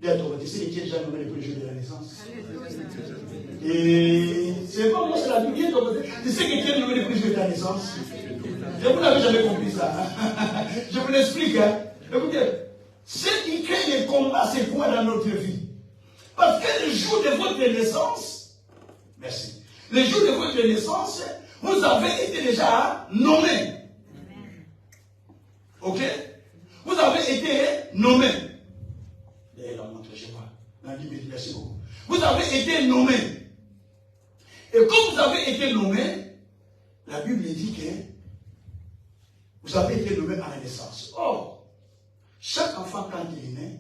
Tu sais que Dieu est déjà nommé depuis le jour de la naissance. Et c'est pas moi, c'est la Bible. Tu sais que Dieu est nommé depuis le jour de ta naissance. Et vous n'avez jamais compris ça. Je vous l'explique. Écoutez, ce qui crée les combats, c'est quoi dans notre vie? Parce que le jour de votre naissance, merci, le jour de votre naissance, vous avez été déjà nommé. Ok? Vous avez été nommé. D'ailleurs, la montre, je vois. La Bible dit merci beaucoup. Vous avez été nommé. Et comme vous avez été nommé, la Bible dit que vous avez été nommé à la naissance. Or, chaque enfant, quand il est né,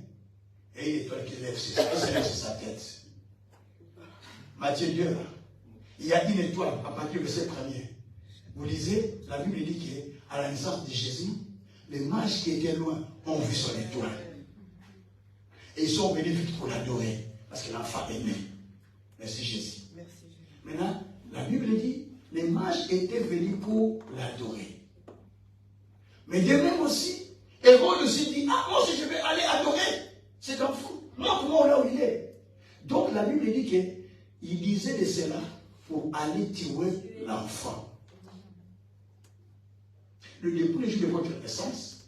et il est étoile qui lève sur sa tête. Matthieu 2, il y a une étoile à partir du verset 1er. Vous lisez, la Bible dit qu'à la naissance de Jésus, les mages qui étaient loin ont vu son étoile. Et ils sont venus vite pour l'adorer, parce que l'enfant est né. Merci Jésus. Maintenant, la Bible dit, les mages étaient venus pour l'adorer. Mais de même aussi, Hérode aussi dit, ah, moi aussi je vais aller adorer cet enfant. Montre-moi là où il est. Donc la Bible dit qu'il disait de cela pour aller tuer l'enfant. Depuis le jour de votre naissance,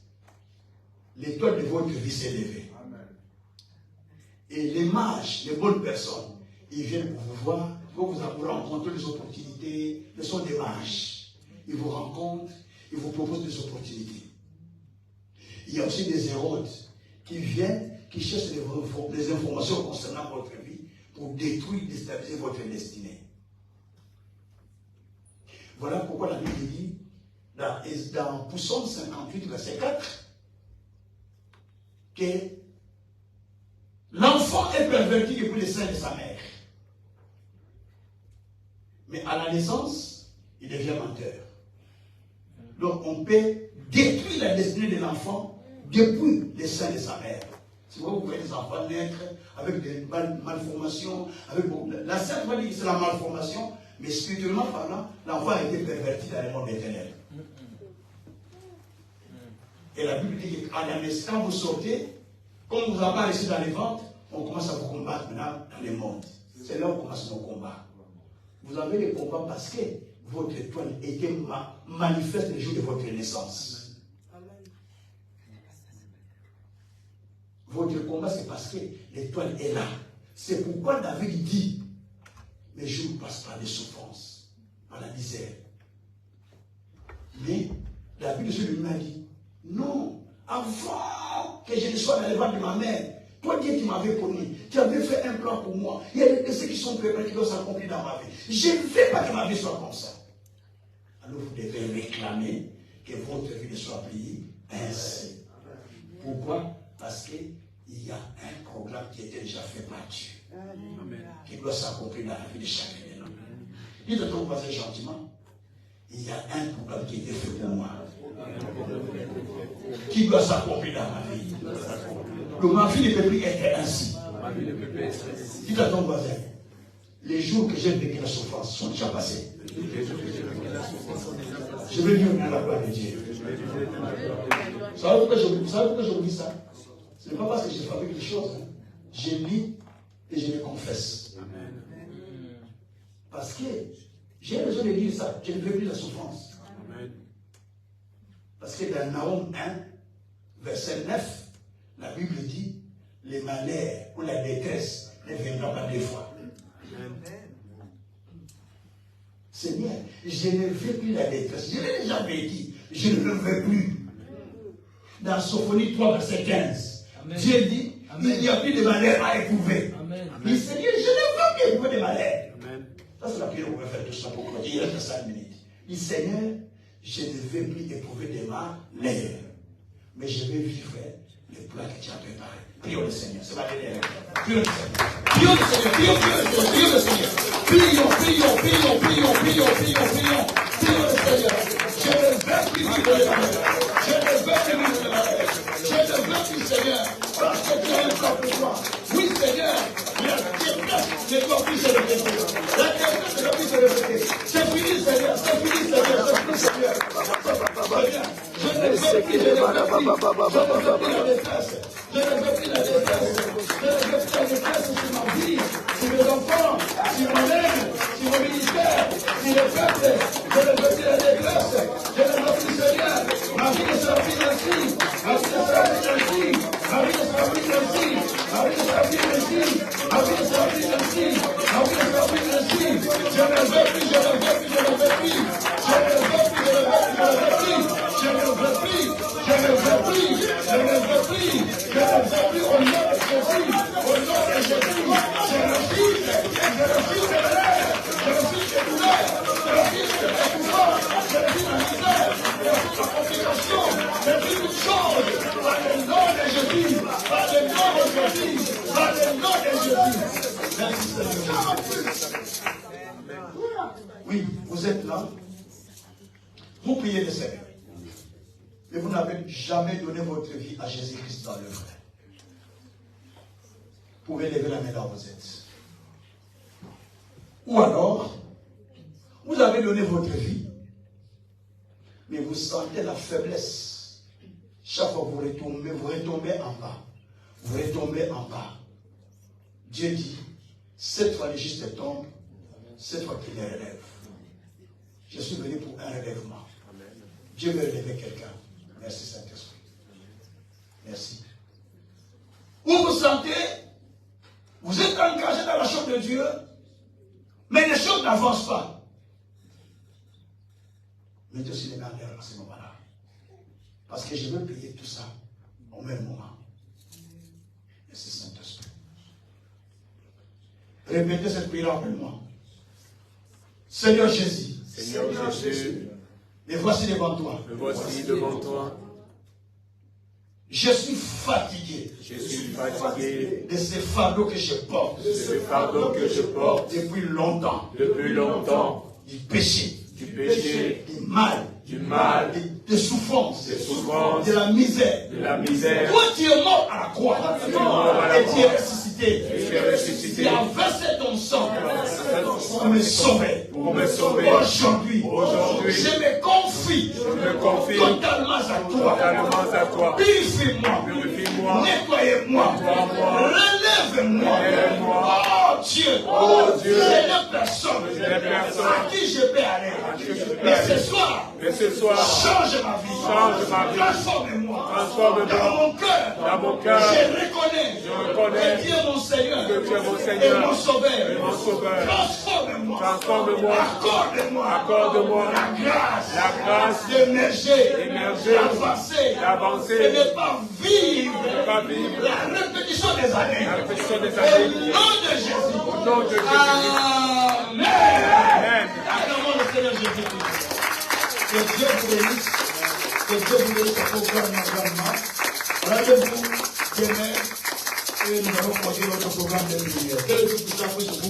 l'étoile de votre vie s'est levée. Et les mages, les bonnes personnes, ils viennent pour vous voir, pour vous rencontrer des opportunités. Ce sont des mages. Ils vous rencontrent, ils vous proposent des opportunités. Il y a aussi des Hérodes qui viennent, qui cherchent des informations concernant votre vie pour détruire, déstabiliser votre destinée. Voilà pourquoi la Bible dit, dans Psaume 58, verset 4, que l'enfant est perverti depuis le sein de sa mère. Mais à la naissance, il devient menteur. Donc on peut détruire la destinée de l'enfant depuis le sein de sa mère. Si vous voyez des enfants naître avec des malformations, la Sainte va dire que c'est la malformation, mais spirituellement parlant, l'enfant a été perverti dans le monde éternel. Et la Bible dit qu'à la naissance, quand vous sortez, comme vous avez réussi dans les ventres, on commence à vous combattre maintenant dans le monde. C'est là où commence nos combats. Vous avez les combats parce que votre étoile était manifeste le jour de votre naissance. Votre combat, c'est parce que l'étoile est là. C'est pourquoi David dit, mes jours passent par les souffrances, par la misère. Mais la Bible de lui a dit, non, avant que je ne sois dans les ventres de ma mère, toi Dieu qui m'avais connu, tu avais fait un plan pour moi. Il y a des décès qui sont préparés, qui doivent s'accomplir dans ma vie. Je ne veux pas que ma vie soit comme ça. Alors vous devez réclamer que votre vie ne soit pliée ainsi. Pourquoi? Parce qu'il y a un programme qui était déjà fait par Dieu. Qui doit s'accomplir dans la vie de chacun de nous. Dites à ton voisin gentiment, il y a un programme qui était fait pour moi. Qui doit s'accomplir dans ma vie. Donc ma vie ne peut plus être ainsi. Dites à ton voisin, les jours que j'ai vécu la souffrance sont déjà passés. Je vais vivre dans la gloire de Dieu. Vous savez pourquoi je vous dis ça? Ce n'est pas parce que je fabrique des choses. Je lis et je les confesse. Parce que j'ai besoin de dire ça. Je ne veux plus la souffrance. Parce que dans Naum 1, verset 9, la Bible dit, les malheurs ou la détresse ne viendront pas deux fois. Seigneur, je ne veux plus la détresse. Je l'ai déjà vécu. Je ne le veux plus. Dans Sophonie 3, verset 15, Amen. Dieu dit, Amen. Il n'y a plus de malheur à éprouver. Mais Seigneur, je ne veux plus éprouver de malheur. Ça, c'est la prière qu'on va faire tout ça pour que il reste 5 minutes. Il dit, Seigneur, je ne veux plus éprouver de malheur. Mais je vais vivre le plan que tu as préparé. Prions le Seigneur. C'est ma dernière. Prions le Seigneur. Prions le Seigneur. Prions le Seigneur. Prions le Seigneur. Prions le Seigneur. Je ne veux plus vivre de malheur. Je ne veux plus vivre de malheur. Je ne veux plus, Seigneur, parce que tu as un plan pour moi. Oui, Seigneur, la tempête ne doit plus se répéter. La tempête ne doit plus se répéter. C'est fini, Seigneur. C'est fini, Seigneur. C'est fini, Seigneur. Je ne veux plus la détresse. Je ne veux plus la détresse. Je ne veux plus la détresse sur ma vie, sur mes enfants, sur moi-même, sur mon ministère, sur le peuple. Je ne veux plus la détresse. Je ne veux plus, Seigneur. Ma vie ne sera plus ainsi. Ma vie ne sera plus ainsi. Ma vie ne sera plus ainsi. Ma vie ne sera plus ainsi. Ma vie ne sera plus ainsi. Ma vie ne sera plus ainsi. Je ne veux plus, je ne veux plus, je ne veux plus. Je ne veux plus, je ne veux plus, je ne veux plus. Je ne veux plus, je ne veux plus, je ne veux plus. Je ne veux plus au nom de Jésus. Au nom de Jésus. Je refuse de malheur. Je refuse de douleur. Je refuse de épouvante. Je refuse la misère. Je refuse la complication. Je refuse toute chose. Par le nom de Jésus. Par le nom de Jésus. Par le nom de Jésus. Merci Seigneur. Oui, vous êtes là. Vous priez le Seigneur. Mais vous n'avez jamais donné votre vie à Jésus-Christ dans le vrai. Vous pouvez lever la main là où vous êtes. Ou alors, vous avez donné votre vie, mais vous sentez la faiblesse. Chaque fois que vous retombez en bas. Vous retombez en bas. Dieu dit, Cette fois, les justes tombent, cette fois qu'il les relève. Je suis venu pour un relèvement. Dieu veut relever quelqu'un. Merci Saint-Esprit. Merci. Vous vous sentez, vous êtes engagé dans la chose de Dieu, mais les choses n'avancent pas. Mettez aussi les mains en l'air à ce moment-là. Parce que je veux payer tout ça au même moment. Merci Saint-Esprit. Répétez cette prière avec moi. Seigneur Jésus. Seigneur Jésus, Me voici devant toi. me voici devant toi. Je suis fatigué Je suis fatigué de ces fardeaux que je porte de ce fardeau que je porte depuis longtemps. depuis longtemps, Du péché, du péché, du mal, du mal, des souffrances, des souffrances, de la misère. de la misère. Toi, tu es mort à la croix. Et tu es ressuscité. Tu es ressuscité. Tu as versé ton sang pour me sauver. Pour me sauver. Aujourd'hui, je me confie me confie totalement à toi. totalement à toi. Purifie-moi. Purifie-moi. Nettoyez-moi. Nettoie-moi. Relève-moi. Relève-moi. Oh Dieu. Oh Dieu. Je n'ai personne. Je n'ai personne. À qui je peux aller. qui je peux Mais aller. ce soir, Mais ce soir, change ma vie. Change ma vie. Transforme-moi. Transforme-moi. Dans mon cœur. Dans mon cœur. Je reconnais. reconnais que Dieu est mon Seigneur. que tu es mon Seigneur. Et mon Sauveur. Et mon Sauveur. Transforme-moi. Transforme-moi. Accorde-moi. Accorde-moi la grâce. d'émerger, d'avancer. De ne pas vivre. La répétition des années. La répétition des Au années. nom de Jésus. Au nom de Jésus. Amen. Amen. Acclamons le Seigneur Jésus-Christ. Que Dieu vous bénisse. Que Dieu vous bénisse au programme également. Rendez-vous demain et nous allons continuer notre programme de prière. Que le Tout-Puissant puisse vous